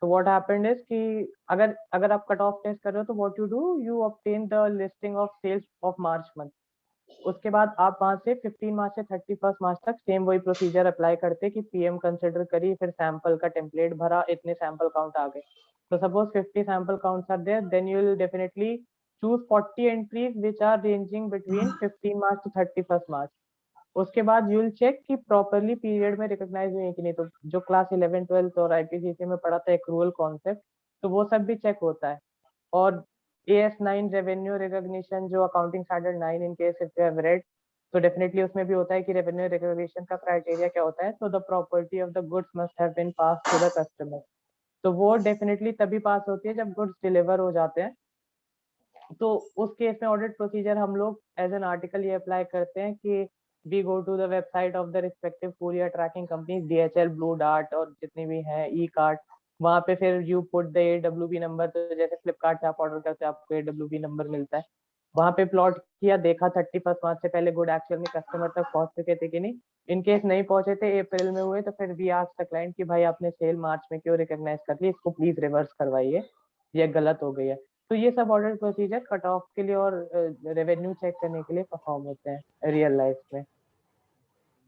S3: तो व्हाट हैपेंड इज कि अगर अगर आप कट ऑफ टेस्ट कर रहे हो तो what you do, you obtain the listing of sales of March month. उसके बाद आप वहां से 15 मार्च से 31 मार्च तक सेम वही प्रोसीजर अप्लाई करते कि पीएम कंसिडर करी, फिर सैंपल का टेम्पलेट भरा, इतने सैंपल काउंट आ गए। तो suppose 50 sample counts are there, then you will definitely choose 40 entries which are ranging between 15 March to 31 March। उसके बाद यू विल चेक कि प्रॉपरली पीरियड में रिकॉग्नाइज हुई है कि नहीं। तो जो क्लास 11 12 और आईपीसीसी में पढ़ा था एक्रूअल कॉन्सेप्ट, तो वो सब भी चेक होता है। और AS9 रेवेन्यू रिकॉग्निशन, जो accounting standard 9 in case if you have read, तो डेफिनेटली उसमें भी होता है कि रेवेन्यू रिकॉग्निशन का क्राइटेरिया क्या होता है। तो the property of the goods must have been pass to the customer. तो वो डेफिनेटली तभी पास होती है जब गुड्स डिलीवर हो जाते हैं। तो उस केस में ऑडिट प्रोसीजर हम लोग एज एन आर्टिकल ये अप्लाई करते हैं कि we go to the website of the respective courier tracking company, DHL, Blue Dart और जितनी भी हैं, ई कार्ट। वहां पे फिर you put the AWB number. तो जैसे फ्लिपकार्ट से आप ऑर्डर करते हैं आपको AWB नंबर मिलता है। वहां पे प्लॉट किया, देखा 31 मार्च से पहले गुड एक्चुअल में कस्टमर तक पहुंच चुके थे कि नहीं। इन केस नहीं पहुंचे थे, अप्रैल में हुए, तो फिर वी आस्क द क्लाइंट कि भाई आपने सेल मार्च में क्यों रिकॉग्नाइज कर ली, इसको प्लीज रिवर्स करवाइए। ये गलत हो गई है। तो ये सब ऑडिट प्रोसीजर कट ऑफ के लिए और रेवेन्यू चेक करने के लिए परफॉर्म होते हैं रियल लाइफ में।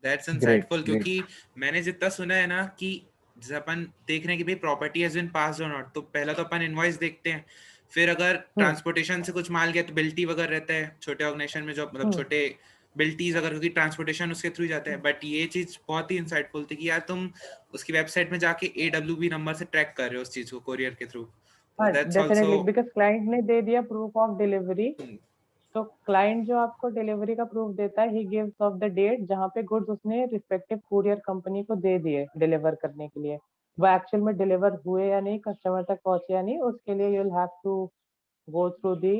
S2: That's
S1: great
S2: insightful,
S1: great.
S2: क्योंकि मैंने जितना सुना है ना कि जैसे अपन देख रहे हैं कि भाई प्रॉपर्टी हैज बीन पास्ड और नॉट, तो पहला तो अपन इनवॉइस देखते हैं, फिर अगर ट्रांसपोर्टेशन से कुछ माल गया तो बिल्टी वगैरह रहता है छोटे ऑर्गेनाइजेशन में, जो मतलब छोटे बिल्टीज अगर, क्योंकि ट्रांसपोर्टेशन उसके थ्रू जाता है। बट ये चीज बहुत ही इंसाइटफुल थी कि यार तुम उसकी वेबसाइट में जाके AWB नंबर से ट्रैक कर रहे हो उस चीज को कोरियर के थ्रू, तो
S3: हाँ
S2: that's
S3: definitely,
S2: also.
S3: Because client ने दे दिया प्रूफ ऑफ डिलीवरी। तो क्लाइंट जो आपको डिलीवरी का प्रूफ देता है, he gives of the date जहाँ पे गुड्स उसने रिस्पेक्टिव कुरियर कंपनी को दे दिए डिलीवर करने के लिए। वो एक्चुअल में डिलीवर हुए या नहीं, कस्टमर तक पहुंचे या नहीं, उसके लिए you will have to go through the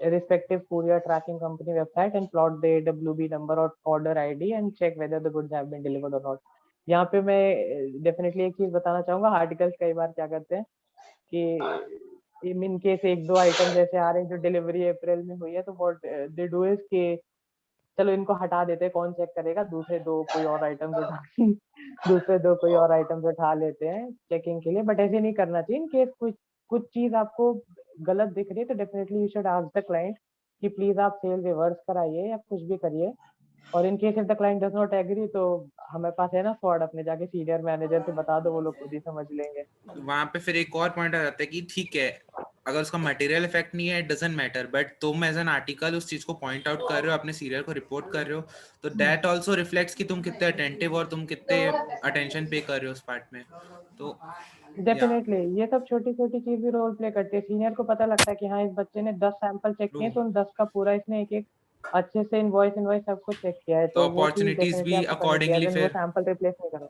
S3: respective courier tracking company website and plot the AWB number or order ID and check whether the goods have been delivered or not. यहाँ पे मैं definitely एक चीज बताना चाहूंगा, articles कई बार क्या करते हैं कि इन केस एक दो आइटम जैसे आ रहे हैं जो डिलीवरी अप्रैल में हुई है, तो व्हाट दे डू इज कि चलो इनको हटा देते हैं, कौन चेक करेगा, दूसरे दो कोई और आइटम्स उठा दूसरे दो कोई और आइटम्स उठा लेते हैं चेकिंग के लिए। बट ऐसे नहीं करना चाहिए। इन केस कुछ कुछ चीज आपको गलत दिख रही है तो definitely you should ask the client कि प्लीज आप सेल रिवर्स कराइए या कुछ भी करिए। और in case if the client does not agree, तो हमारे पास है ना स्वॉर्ड, अपने जाके सीनियर मैनेजर से बता दो, वो लोग खुद ही समझ लेंगे।
S2: वहां पे फिर एक और पॉइंट आ जाता है कि ठीक है, अगर उसका मटेरियल इफेक्ट नहीं है, इट डजंट मैटर, बट तुम एज एन आर्टिकल उस चीज को पॉइंट आउट कर रहे हो, अपने सीरियल को रिपोर्ट कर रहे हो, तो दैट आल्सो रिफ्लेक्ट्स कि तुम कितने अटेंटिव और तुम कितने अटेंशन पे कर रहे हो उस पार्ट में। तो या
S3: डेफिनेटली ये सब छोटी छोटी चीज भी रोल प्ले करती है। सीनियर को पता लगता है कि हाँ इस बच्चे ने 10 सैंपल चेक
S2: ट्रू,
S3: किए, तो उन 10 का पूरा इसने एक एक अच्छे से इनवॉइस इनवॉइस सब कुछ चेक किया है,
S2: तो
S3: तो वो चीज
S2: अपॉर्चुनिटीज
S3: डेफिनेटली
S2: भी
S3: आपको करनी चाहिए,
S2: अकॉर्डिंगली
S3: एज इन वो
S2: फिर,
S3: सैंपल रिप्लेस नहीं करो।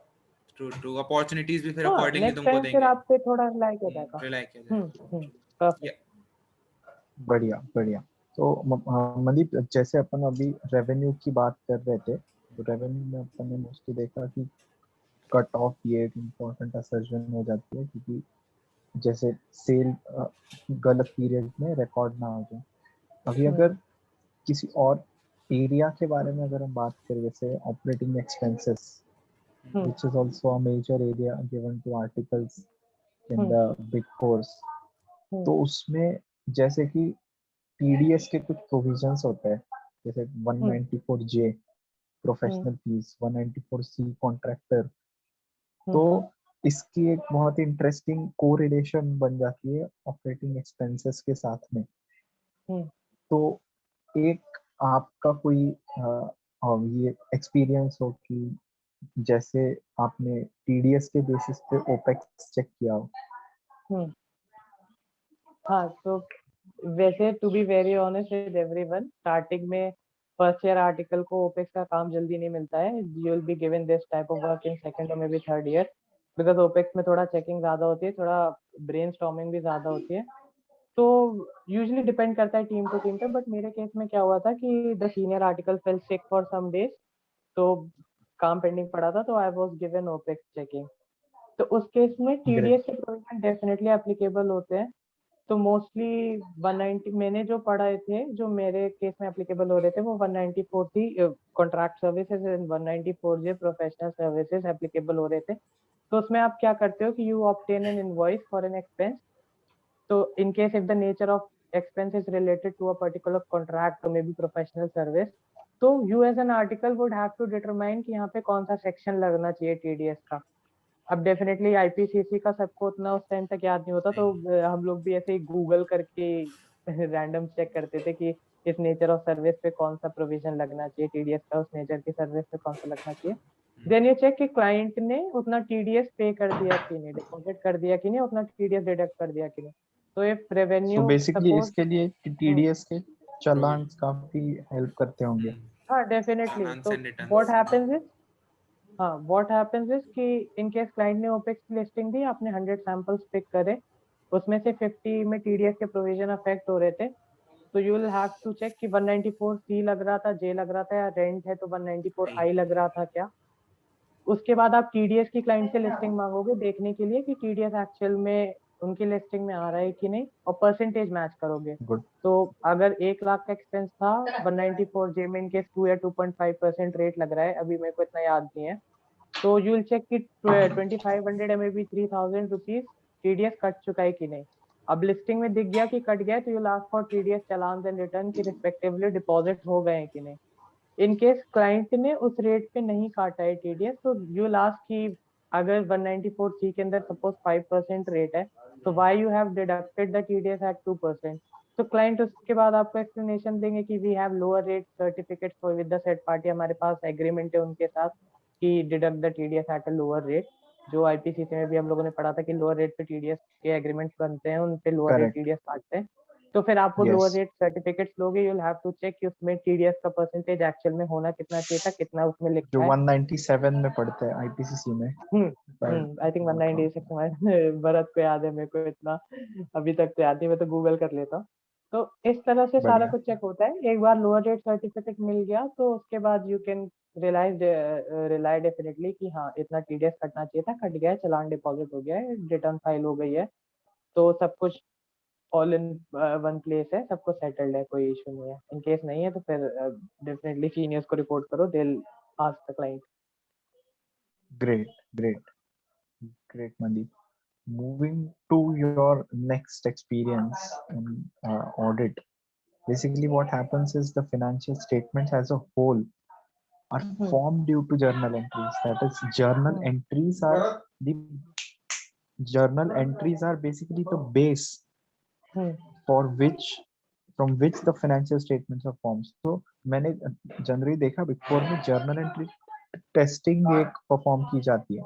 S2: ट्रू ट्रू, अपॉर्चुनिटीज भी फिर
S3: हाँ
S2: अकॉर्डिंगली
S3: नेक्स्ट
S2: तुमको
S3: टाइम फिर
S2: देंगे,
S3: आप पे थोड़ा रिलाई किया जाएगा।
S2: रिलाई किया जाएगा।
S3: परफेक्ट।
S1: बढ़िया बढ़िया। तो मनदीप, जैसे अपन अभी रेवेन्यू की बात कर रहे थे, तो रेवेन्यू में अपन ने मोस्टली देखा कि कट ऑफ ये एक इम्पोर्टेंट असर्जन हो जाती है, क्योंकि जैसे सेल गलत पीरियड में रिकॉर्ड ना हो जाए। अभी अगर किसी और एरिया के बारे में अगर हम बात करें, जैसे operating expenses, which is also a major area given to articles in the big fours, तो उसमें जैसे कि TDS के कुछ प्रोविजंस होते हैं, जैसे 194J professional fees, 194C contractor. तो इसकी एक बहुत ही इंटरेस्टिंग कोरिलेशन बन जाती है ऑपरेटिंग एक्सपेंसेस के साथ में। तो एक आपका कोई ये एक्सपीरियंस हो कि जैसे आपने TDS के बेसिस पे ओपेक्स चेक किया हो।
S3: हाँ तो वैसे to be very honest with everyone, starting में फर्स्ट ईयर आर्टिकल को ओपेक्स का काम जल्दी नहीं मिलता है। You will be given this type of work in second और may be third year, because opex में थोड़ा चेकिंग ज्यादा होती है, थोड़ा ब्रेनस्टॉर्मिंग भी ज्यादा होती है। तो यूजुअली डिपेंड करता है टीम टू टीम पे। बट मेरे केस में क्या हुआ था कि the senior article fell sick for some days, तो काम पेंडिंग पड़ा था, तो I was given opex checking. तो उस केस में
S1: ग्रेट।
S3: TDS के प्रोविजन डेफिनेटली एप्लीकेबल होते हैं। तो मोस्टली 190 मैंने जो पढ़े थे, जो मेरे केस में एप्लीकेबल हो रहे थे, वो 194 थी contract services and 194J professional services applicable हो रहे थे। तो उसमें आप क्या करते हो कि you obtain N invoice for an expense. तो in case if the nature of expense is related to a particular contract or maybe professional service, तो you as an article would have to determine कि यहाँ पे कौन सा section लगना चाहिए TDS का। अब डेफिनेटली IPCC का सबको उतना उस टाइम तक याद नहीं होता, तो हम लोग भी ऐसे ही गूगल करके रैंडम चेक करते थे कि इस नेचर ऑफ सर्विस पे कौन सा प्रोविजन लगना चाहिए TDS का, उस नेचर की सर्विस पे कौन सा लगना चाहिए। देन ये चेक कि क्लाइंट ने उतना TDS पे कर दिया कि नहीं, डिपॉजिट कर दिया कि नहीं, उतना TDS डिडक्ट कर दिया कि नहीं। तो if
S1: so
S3: revenue
S1: basically
S3: suppose,
S1: इसके लिए TDS के चालान काफी हेल्प करते होंगे।
S3: हाँ डेफिनेटली।
S2: चालान
S3: तो
S2: and
S3: what
S2: returns.
S3: Happens is, हाँ व्हाट हैपेंस इज कि इन केस क्लाइंट ने ओपेक्स की लिस्टिंग दी, आपने 100 सैंपल्स पिक करे, उसमें से 50 में TDS के प्रोविजन अफेक्ट हो रहे थे, तो you will have to check कि 194C लग रहा था, J लग रहा था, या रेंट है तो 194I लग रहा था क्या। उसके बाद आप TDS की क्लाइंट से लिस्टिंग मांगोगे देखने के लिए कि TDS एक्चुअल में उनकी लिस्टिंग में आ रहा है कि नहीं, और परसेंटेज मैच करोगे।
S1: गुड।
S3: तो अगर 1 लाख का एक्सपेंस था, 194J में इनकेस 2 या 2.5% रेट लग रहा है, अभी मेरे को इतना याद नहीं है, तो यू विल चेक कि 2500 या may B 3000 rupees TDS cut चुका है कि नहीं। अब लिस्टिंग में दिख गया कि कट गया तो you last for TDS challan and return की रिस्पेक्टिवली डिपॉजिट हो गए हैं कि नहीं। इन केस क्लाइंट ने उस रेट पे नहीं काटा है टीडीएस तो यू लास्ट की अगर 194C के अंदर सपोज 5% रेट है तो why you have deducted the TDS at 2%। तो क्लाइंट उसके बाद आपको एक्सप्लेनेशन देंगे कि we have lower rate certificate for with the said party, हमारे पास एग्रीमेंट है उनके साथ कि deduct the TDS at a lower rate. जो आईपीसीसी में भी हम लोगों ने पढ़ा था कि लोअर रेट पे टीडीएस के एग्रीमेंट बनते हैं, उन पे लोअर रेट
S1: करेक्ट,
S3: टीडीएस काटते हैं। तो फिर आप वो लोअर
S1: यस,
S3: रेट सर्टिफिकेट्स लोगे, you will have to check कि उसमें टीडीएस का परसेंटेज एक्चुअल में होना कितना चाहिए था, कितना उसमें
S1: जो
S3: लिखा है।
S1: 197 में पढ़ते हैं आईपीसीसी में,
S3: आई थिंक 196 भरत को याद है, मेरे को इतना अभी तक तो याद नहीं, मैं तो गूगल कर लेता हूँ। तो इस तरह से सारा
S1: बढ़िया,
S3: कुछ चेक होता है। एक बार लोअर रेट सर्टिफिकेट मिल गया तो उसके बाद यू कैन रिलाई डेफिनेटली कि हाँ इतना टीडीएस कटना चाहिए था, कट गया है, चालान डिपॉजिट हो गया है, रिटर्न फाइल हो गई है, तो सब कुछ ऑल इन वन प्लेस है, सब कुछ सेटल्ड है, कोई इशू नहीं है। इन केस नहीं है तो फिर डेफिनेटली सीनियर्स को रिपोर्ट करो, they will ask the client.
S1: Great, great, great, Mandeep. Moving to your next experience in audit, basically what happens is the financial statements as a whole are formed due to journal entries. That is, the journal entries are basically the base for which from which the financial statements are formed. So मैंने generally देखा big four में journal entry testing एक perform की जाती है,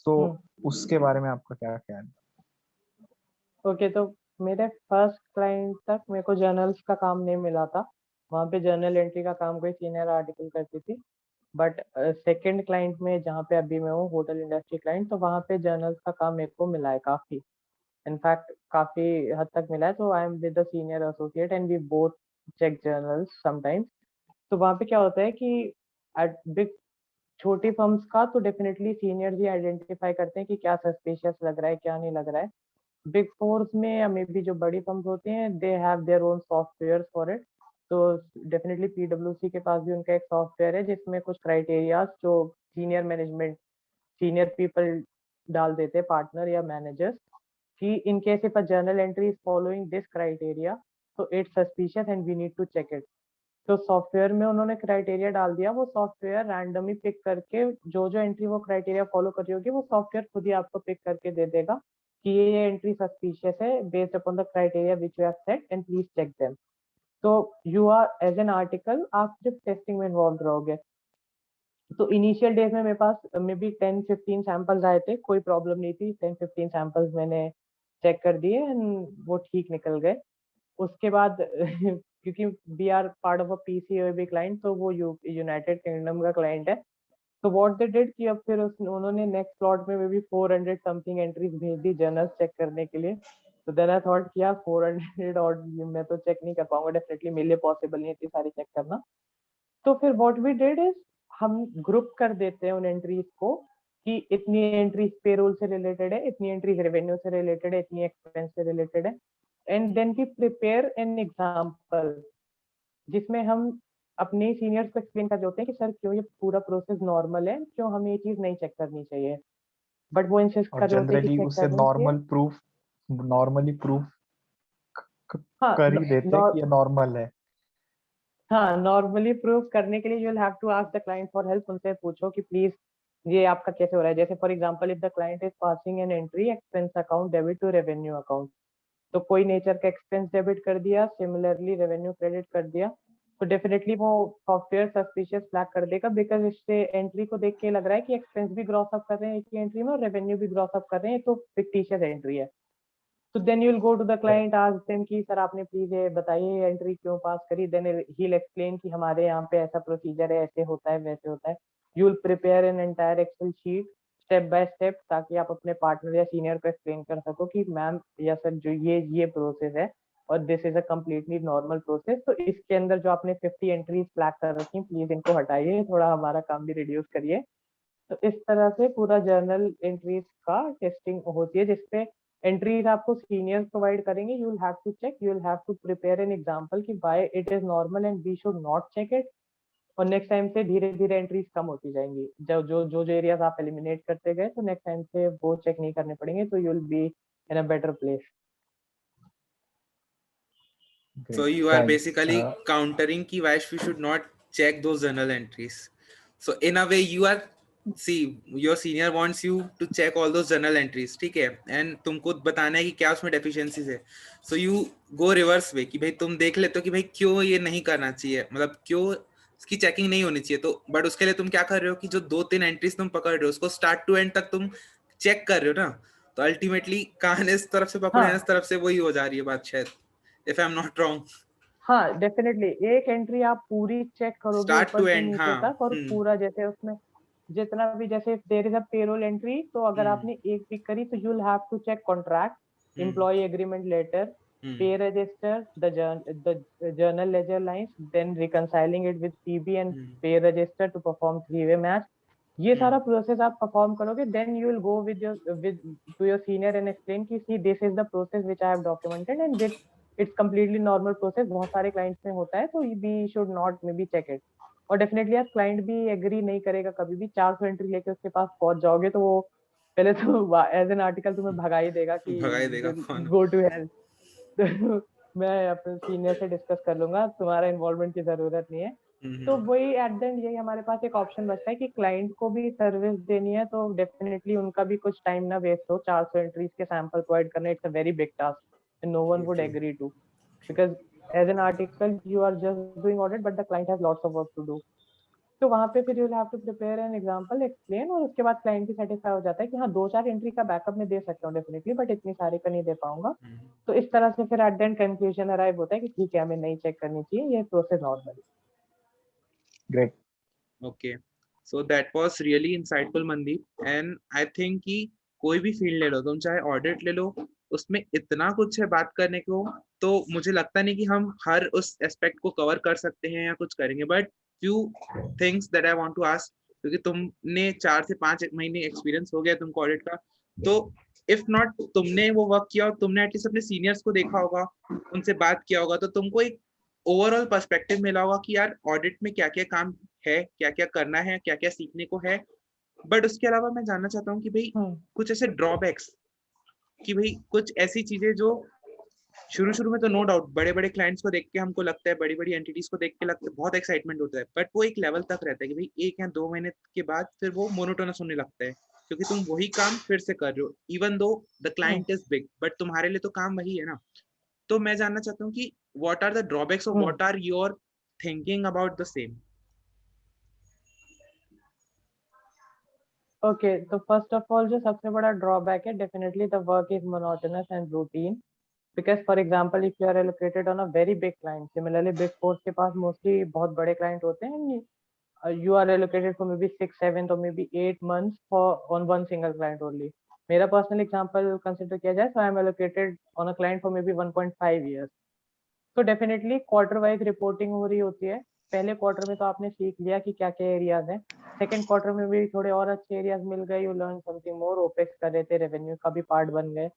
S1: तो उसके बारे में आपका क्या ख्याल है?
S3: ओके, तो मेरे फर्स्ट क्लाइंट तक मेरे को जर्नल्स का काम नहीं मिला था, वहाँ पे जर्नल एंट्री का काम कोई सीनियर आर्टिकल करती थी। बट सेकंड क्लाइंट में जहाँ पे अभी मैं हूँ, होटल इंडस्ट्री क्लाइंट, तो वहाँ पे जर्नल्स का काम मेरे को मिला है काफी, इनफैक्ट काफी हद तक मिला है। तो I am with the senior associate and we both check journals sometimes. तो वहाँ पे क्या होता है कि एट बिग छोटी फर्म्स का तो डेफिनेटली सीनियर्स ही आइडेंटिफाई करते हैं कि क्या सस्पिशियस लग रहा है, क्या नहीं लग रहा है। बिग फोर्स में या मे बी जो बड़ी फर्म्स होती हैं, they have their own software for it. तो डेफिनेटली पीडब्ल्यूसी के पास भी उनका एक सॉफ्टवेयर है जिसमें कुछ क्राइटेरियाज जो सीनियर मैनेजमेंट, सीनियर पीपल डाल देते हैं, पार्टनर या मैनेजर्स, कि in case if a journal entry is following this criteria तो it's suspicious and we need to check it. तो सॉफ्टवेयर में उन्होंने क्राइटेरिया डाल दिया, वो सॉफ्टवेयर रैंडमली पिक करके जो जो एंट्री वो क्राइटेरिया फॉलो कर रही होगी वो सॉफ्टवेयर खुद ही आपको पिक करके दे देगा कि ये एंट्री सस्पिशियस है based upon the criteria which you have set and please check them. तो you are as an article आप सिर्फ टेस्टिंग में इन्वॉल्व रहोगे। तो इनिशियल डेज में मेरे पास मे बी 10-15 सैंपल्स आए थे, कोई प्रॉब्लम नहीं थी, 10-15 सैंपल्स मैंने चेक कर दिए एंड वो ठीक निकल गए। उसके बाद क्योंकि we are part of a PCOB client, तो वो यूनाइटेड किंगडम का क्लाइंट है। तो व्हाट दे डिड कि अब फिर उन्होंने नेक्स्ट स्लॉट में मे बी 400 समथिंग एंट्रीज भेज दी जर्नल्स चेक करने के लिए। तो देन आई थॉट कि यार 400 और मैं तो चेक नहीं कर पाऊंगा, डेफिनेटली मेरे लिए पॉसिबल नहीं है इतनी सारी चेक करना। तो फिर व्हाट वी डिड इज हम ग्रुप कर देते हैं उन एंट्रीज को कि इतनी एंट्रीज पेरोल से रिलेटेड है, इतनी एंट्रीज रेवेन्यू से रिलेटेड है, इतनी एक्सपेंस से रिलेटेड है। And then we prepare an example जिसमें हम अपने सीनियर्स को एक्सप्लेन कर रहे होते हैं कि सर क्यों ये पूरा प्रोसेस नॉर्मल है, क्यों हमें ये चीज नहीं चेक करनी चाहिए। बट वो इंसिस्ट
S1: और
S3: कर रहे होते हैं कि
S1: जनरली
S3: चेक
S1: उसे
S3: करनी चाहिए।
S1: नॉर्मली प्रूफ
S3: हाँ
S1: कर ही देते हैं कि ये नॉर्मल है।
S3: हाँ, नॉर्मली प्रूव करने के लिए you will have to ask the client for help. उनसे पूछो कि प्लीज ये आपका कैसे हो रहा है। जैसे for example if the client is passing an entry expense account debit to revenue account, तो कोई नेचर का एक्सपेंस डेबिट कर दिया, सिमिलरली रेवेन्यू क्रेडिट कर दिया, तो डेफिनेटली वो सॉफ्टवेयर सस्पिशियस फ्लैग कर देगा, बिकॉज इससे एंट्री को देख के लग रहा है कि एक्सपेंस भी ग्रॉस अप कर रहे हैं एक ही एंट्री में और रेवेन्यू भी ग्रॉस अप कर रहे हैं, तो फिक्टिशियस एंट्री है। तो then you will go to the client, ask them कि सर आपने प्लीज ये बताइए एंट्री क्यों पास करी। देन ही विल एक्सप्लेन कि हमारे यहाँ पे ऐसा प्रोसीजर है, ऐसे होता है, वैसे होता है। You will prepare an entire Excel sheet step by step, ताकि आप अपने पार्टनर या सीनियर को एक्सप्लेन कर सको कि मैम या सर जो ये प्रोसेस है और this is a completely normal process. तो इसके अंदर जो आपने 50 एंट्रीज फ्लैग कर रखी प्लीज इनको हटाइए, थोड़ा हमारा काम भी रिड्यूस करिए। तो इस तरह से पूरा जर्नल एंट्रीज का टेस्टिंग होती है, जिसपे एंट्रीज आपको सीनियर्स प्रोवाइड करेंगे। You will have to check, you will have to prepare an example कि why it is normal and we should not check it. और नेक्स्ट टाइम से धीरे धीरे एंट्रीज कम होती जाएंगी। जब जो एरियाज आप एलिमिनेट करते गए तो नेक्स्ट टाइम से वो चेक नहीं करने पड़ेंगे, तो you will be in a better place.
S2: So
S1: Great.
S2: you are
S1: Thanks.
S2: basically countering ki why we should not check those journal entries. So in a way you are, see, your senior wants you to check all those journal entries, ठीक है, and तुमको बताना है कि क्या उसमें deficiencies है. So you go reverse way कि भाई तुम देख लेते हो कि भाई क्यों ये नहीं करना चाहिए, मतलब क्यों इसकी चेकिंग नहीं होनी चाहिए. तो बट उसके लिए तुम क्या कर रहे हो कि जो 2-3 एंट्रीज तुम पकड़ रहे हो उसको स्टार्ट टू एंड तक तुम चेक कर रहे हो ना. तो अल्टीमेटली कहानी इस तरफ से पकड़ो, इस तरफ से वही हो जा रही है बात शायद, if I'm not wrong.
S3: हाँ डेफिनेटली, एक एंट्री आप पूरी चेक करोगे
S2: Start
S3: ऊपर
S2: to
S3: से
S2: end,
S3: नीचे
S2: हाँ.
S3: तक, और पूरा जैसे उसमें जितना भी, जैसे there is a payroll entry, तो अगर आपने एक पिक करी तो you will have to check contract, employ agreement letter, pay register, the journal ledger lines, then reconciling it with PB and pay register to perform 3-way match. ये सारा process आप perform करोगे, then you will go with to your senior and explain कि see this is the process which I have documented and it's completely normal process, बहुत सारे clients में होता है, तो we should not maybe check it. और definitely यार client भी एग्री नहीं करेगा कभी भी. 400 एंट्री लेके उसके पास पहुंच जाओगे तो वो पहले तो एज एन आर्टिकल तुम्हें भगा ही देगा कि गो टू हेल्प. मैं अपने सीनियर से डिस्कस कर लूंगा, तुम्हारा इन्वॉल्वमेंट की जरूरत नहीं है. तो वही एट द एंड यही हमारे पास एक ऑप्शन बचता है कि क्लाइंट को भी सर्विस देनी है, तो डेफिनेटली उनका भी कुछ टाइम ना वेस्ट हो. 400 एंट्रीज के सैंपल प्रोवाइड करना, it's a very big task and no one would agree to, because as an article you are just doing audit but the client has lots of work to do. तो वहां पे फिर you have to prepare an example, explain, और उसके बाद client भी satisfy हो जाता है कि हाँ 2-4 एंट्री का बैकअप में दे सकता हूँ डेफिनेटली, बट इतनी सारी का नहीं दे पाऊंगा. तो इस तरह से फिर at the end conclusion arrive होता है कि ठीक है हमें नहीं चेक करनी चाहिए, ये process normal.
S1: Great.
S2: Okay, so that was really insightful, Mandeep. And I think कि कोई भी फील्ड ले लो तुम, चाहे ऑडिट ले लो, उसमें इतना कुछ है बात करने को. तो मुझे लगता नहीं कि हम हर उस एस्पेक्ट को कवर कर सकते हैं या कुछ करेंगे, but few things that I want to ask, क्योंकि तुमने 4 से 5 महीने एक्सपीरियंस हो गया तुमको ऑडिट का. तो इफ नॉट तुमने वो वर्क किया और तुमने एटलीस्ट अपने सीनियर्स को देखा होगा, उनसे बात किया होगा, तो तुमको एक ओवरऑल पर्सपेक्टिव मिला होगा कि यार ऑडिट में क्या क्या काम है, क्या क्या करना है, क्या क्या सीखने को है. बट उसके अलावा मैं जानना चाहता हूँ कि भाई कुछ ऐसे ड्रॉबैक्स, कि भाई कुछ ऐसी चीजें जो शुरू में तो नो डाउट बड़े बड़े क्लाइंट्स को देख के हमको लगता है, बड़ी बड़ी एंटिटीज को देख के लगता है, बहुत एक्साइटमेंट होता है, बट वो एक लेवल तक रहता है कि भाई 1 या 2 महीने के बाद फिर वो मोनोटोनस होने लगता है, क्योंकि तुम वही काम फिर से कर रहे हो, even though the client is big, but तुम्हारे लिए तो काम वही है ना. तो मैं जानना चाहता हूँ कि व्हाट आर द ड्रॉबैक्स और what are your thinking about the same.
S3: Okay, तो फर्स्ट ऑफ ऑल जो सबसे बड़ा ड्रॉबैक है, definitely the work is monotonous and routine. Because for example if you are allocated on a very big client, similarly big four के पास mostly बहुत बड़े client होते हैं, you are allocated for maybe 6, 7 or maybe 8 months for on one single client only. मेरा personal example consider किया जाए, so I am allocated on a client for maybe 1.5 years. तो डेफिनेटली क्वार्टर वाइज रिपोर्टिंग हो रही होती है. पहले quarter में तो आपने सीख लिया कि क्या क्या एरियाज हैं. सेकंड क्वार्टर में भी थोड़े और अच्छे एरियाज मिल गए, you learn something more, opex कर रहे थे, रेवेन्यू का भी पार्ट बन गए.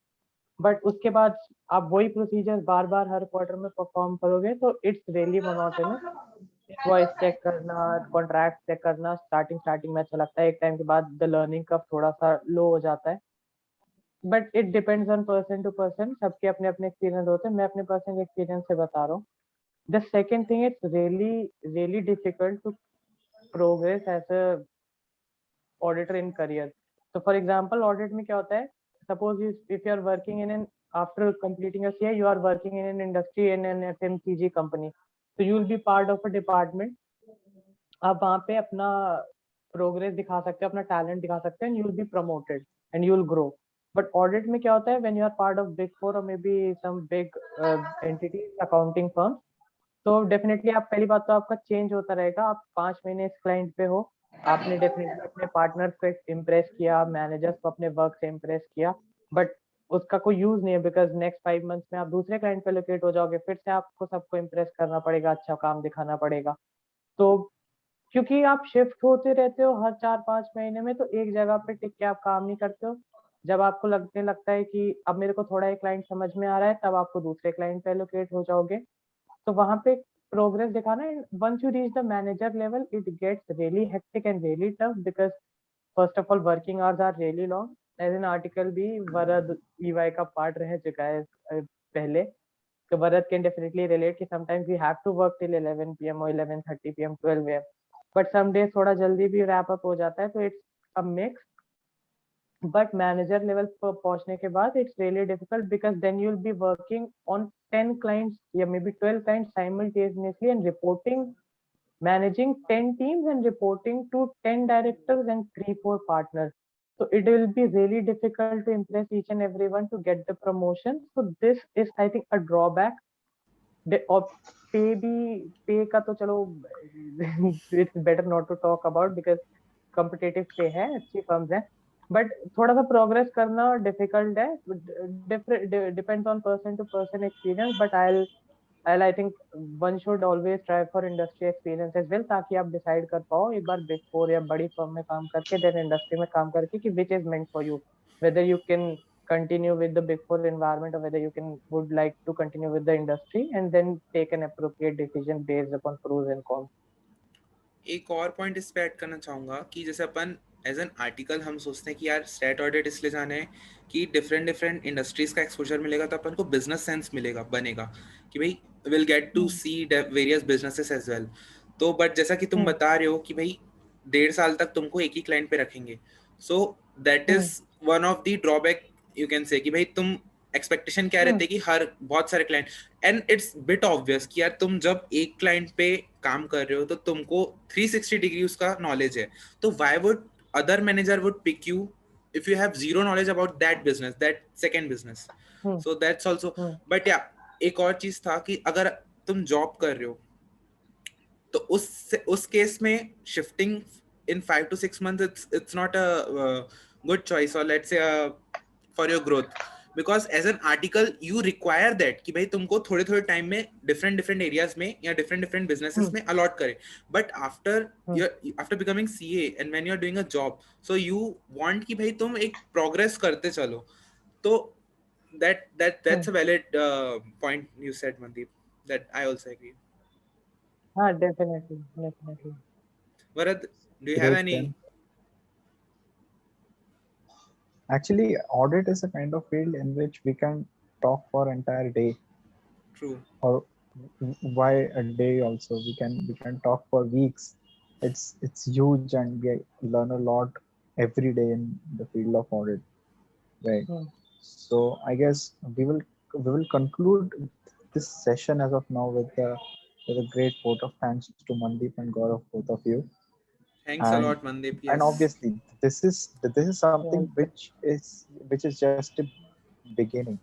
S3: बट उसके बाद आप वही प्रोसीजर्स बार बार हर क्वार्टर में परफॉर्म करोगे तो it's really monotonous. Voice check करना, कॉन्ट्रैक्ट चेक करना, स्टार्टिंग में अच्छा लगता है, एक टाइम के बाद द लर्निंग कर्व थोड़ा सा लो हो जाता है. But it depends on person to person, सबके अपने अपने एक्सपीरियंस होते हैं. मैं अपने पर्सनल एक्सपीरियंस से बता रहा हूँ. The second thing, it's really difficult to progress as a auditor in career. तो फॉर एग्जाम्पल ऑडिट में क्या होता है, suppose if you are working in an, after completing a CA, you are working in an industry in an FMCG company, so you will be part of a department. आप वहाँ पे अपना progress दिखा सकते हो, अपना टैलेंट दिखा सकते हैं, you will be promoted and you will grow. But audit में क्या होता है, when you are part of big four और may be some big entities, accounting firm, तो डेफिनेटली आप, पहली बात तो आपका चेंज होता रहेगा. आप 5 महीने इस क्लाइंट पे हो, आपने डेफिनेटली अपने पार्टनर को इम्प्रेस किया, मैनेजर्स को अपने वर्क से इम्प्रेस किया, बट उसका कोई यूज नहीं है, बिकॉज नेक्स्ट 5 मंथ्स में आप दूसरे क्लाइंट पे लोकेट हो जाओगे, फिर से आपको सबको इम्प्रेस करना पड़ेगा, अच्छा काम दिखाना पड़ेगा. तो क्योंकि आप शिफ्ट होते रहते हो हर 4-5 महीने में, तो एक जगह पे टिक के आप काम नहीं करते हो. जब आपको लगने लगता है कि अब मेरे को थोड़ा एक क्लाइंट समझ में आ रहा है, तब आपको दूसरे क्लाइंट पे लोकेट हो जाओगे. तो वहां पे progress दिखाना, and once you reach the manager level it gets really hectic and really tough because first of all working hours are really long. As an article भी वरद EY का part रह चुका है पहले, तो Bharat can definitely relate कि sometimes we have to work till 11 p.m. or 11:30 p.m. 12 a.m. but some days थोड़ा जल्दी भी wrap up हो जाता है, तो it's a mix. But manager level पर पहुंचने के बाद it's really difficult because then you'll be working on 10 clients या maybe 12 clients simultaneously and reporting, managing 10 teams and reporting to 10 directors and 3-4 partners. So it will be really difficult to impress each and everyone to get the promotion. So this is, I think, a drawback. और पे का तो चलो it's better not to talk about because competitive पे है, अच्छी firms है, but थोड़ा सा progress करना difficult है, depends on person to person experience, but I think one should always try for industry experience as well, ताकि आप decide कर पाओ एक बार big four या बड़ी firm में काम करके then industry में काम करके कि which is meant for you, whether you can continue with the big four environment or whether you would like to continue with the industry and then take an appropriate decision based upon pros and cons.
S2: एक और point इस पे add करना चाहूंगा कि जैसे अपन as an article हम सोचते हैं कि यार स्टेट ऑडिट इसलिए जाना है कि डिफरेंट डिफरेंट इंडस्ट्रीज का एक्सपोजर मिलेगा, तो अपन को बिजनेस सेंस मिलेगा, बनेगा कि भाई will get to see various businesses as well. तो बट जैसा कि तुम बता रहे हो कि भाई 1.5 साल तक तुमको एक ही क्लाइंट पे रखेंगे, so that is one of the drawback you can say कि भाई तुम एक्सपेक्टेशन क्या रहते हैं कि हर बहुत सारे client, and it's bit obvious कि यार तुम जब एक क्लाइंट पे काम कर रहे हो तो तुमको 360 डिग्री उसका नॉलेज है, तो why would other manager would pick you if you have zero knowledge about that business, that second business. So that's also, but yeah, एक और चीज था कि अगर तुम जॉब कर रहे हो तो उस केस में shifting in 5 to 6 months it's not a good choice, or let's say for your growth, because as an article you require that कि भाई तुमको थोड़े थोड़े टाइम में different areas में या different businesses में allot करे, but after becoming CA and when you're doing a job, so you want कि भाई तुम एक progress करते चलो, तो that's a valid point you said, Mandeep, that I also agree.
S3: Definitely.
S2: Varad, do you have
S1: Great,
S2: any?
S1: then. Actually, audit is a kind of field in which we can talk for entire day.
S2: True.
S1: Or why a day also? We can talk for weeks. It's huge, and we learn a lot every day in the field of audit, right? So I guess we will conclude this session as of now with a great vote of thanks to Mandeep and Gaurav, both of you.
S2: Thanks a lot, Mandeep. Yes.
S1: And obviously, this is something which is just a beginning.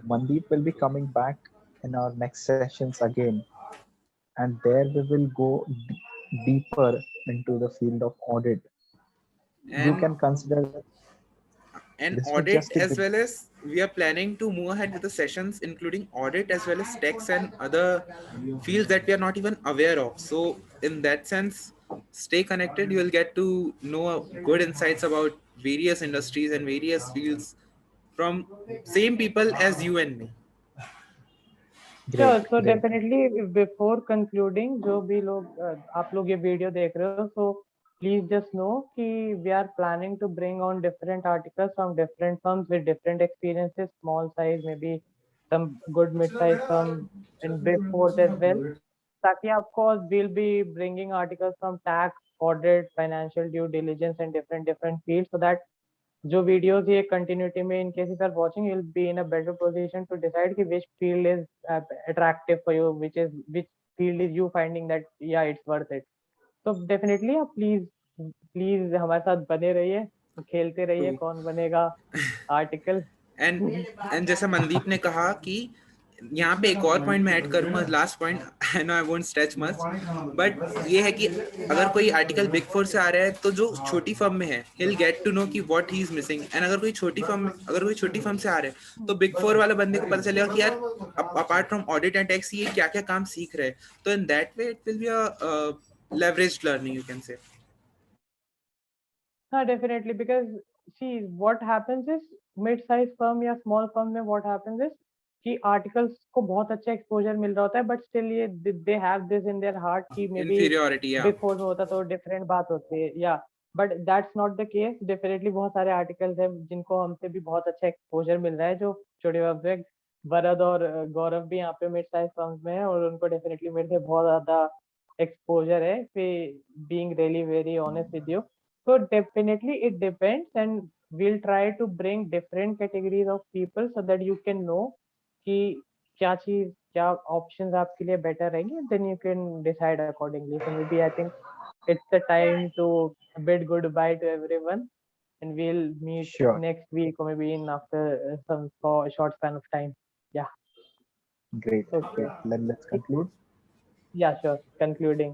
S1: Mandeep will be coming back in our next sessions again, and there we will go deeper into the field of audit.
S2: And
S1: you can consider
S2: and audit, as well as we are planning to move ahead with the sessions including audit as well as tax and other fields that we are not even aware of. So in that sense, stay connected. You will get to know good insights about various industries and various fields from same people as you and me.
S3: Sure, so definitely before concluding, जो भी लोग आप लोग ये video देख रहे हो, so please just know कि we are planning to bring on different articles from different firms with different experiences, small size, maybe some good mid-size firm and big fours as well. ताकि आपको we'll be bringing articles from tax, audit, financial due diligence and different fields, so that जो videos ये continuity में in case if you are watching, you'll be in a better position to decide कि which field is attractive for you, which field is you finding that yeah it's worth it. So definitely आप please हमारे साथ बने रहिए, खेलते रहिए कौन बनेगा आर्टिकल.
S2: एंड जैसा मनदीप ने कहा कि यहाँ पे एक और पॉइंट मैं ऐड करूंगा, last point, I know I won't stretch much, but ये है कि अगर कोई आर्टिकल बिग फोर से आ रहा है तो जो छोटी फर्म में है he will get to know कि what he is missing, and अगर कोई छोटी फर्म से आ रहा है तो बिग फोर वाला बंदे को पता चलेगा कि यार apart from audit and tax ये क्या क्या काम सीख रहे हैं, तो in that way it will be a leveraged learning, you can say.
S3: Definitely, because see what happens is mid-size firm या small firm में what happens is कि आर्टिकल्स को बहुत अच्छा एक्सपोजर मिल रहा होता है, बट स्टिल ये they have this in their heart कि मे be
S2: inferiority, yeah.
S3: Big four में होता तो डिफरेंट बात होती है, या but that's not the case. Definitely बहुत सारे आर्टिकल्स हैं जिनको हमसे भी बहुत अच्छा एक्सपोजर मिल रहा है, जो जुड़े हुए हैं। वरद और गौरव भी यहाँ पे मिड साइज फर्म्स में है, और उनको डेफिनेटली मेरे से बहुत ज्यादा exposure है, being really very honest with you. So definitely it depends, and we'll try to bring different categories of people so that you can know कि क्या चीज, क्या options आपके लिए better रहेंगे, then you can decide accordingly. So maybe I think it's the time to bid goodbye to everyone, and we'll meet
S1: Sure.
S3: next week or maybe in after some short span of time. Yeah.
S1: Great.
S3: Okay.
S1: Great. Let's conclude.
S3: Yeah, sure. Concluding.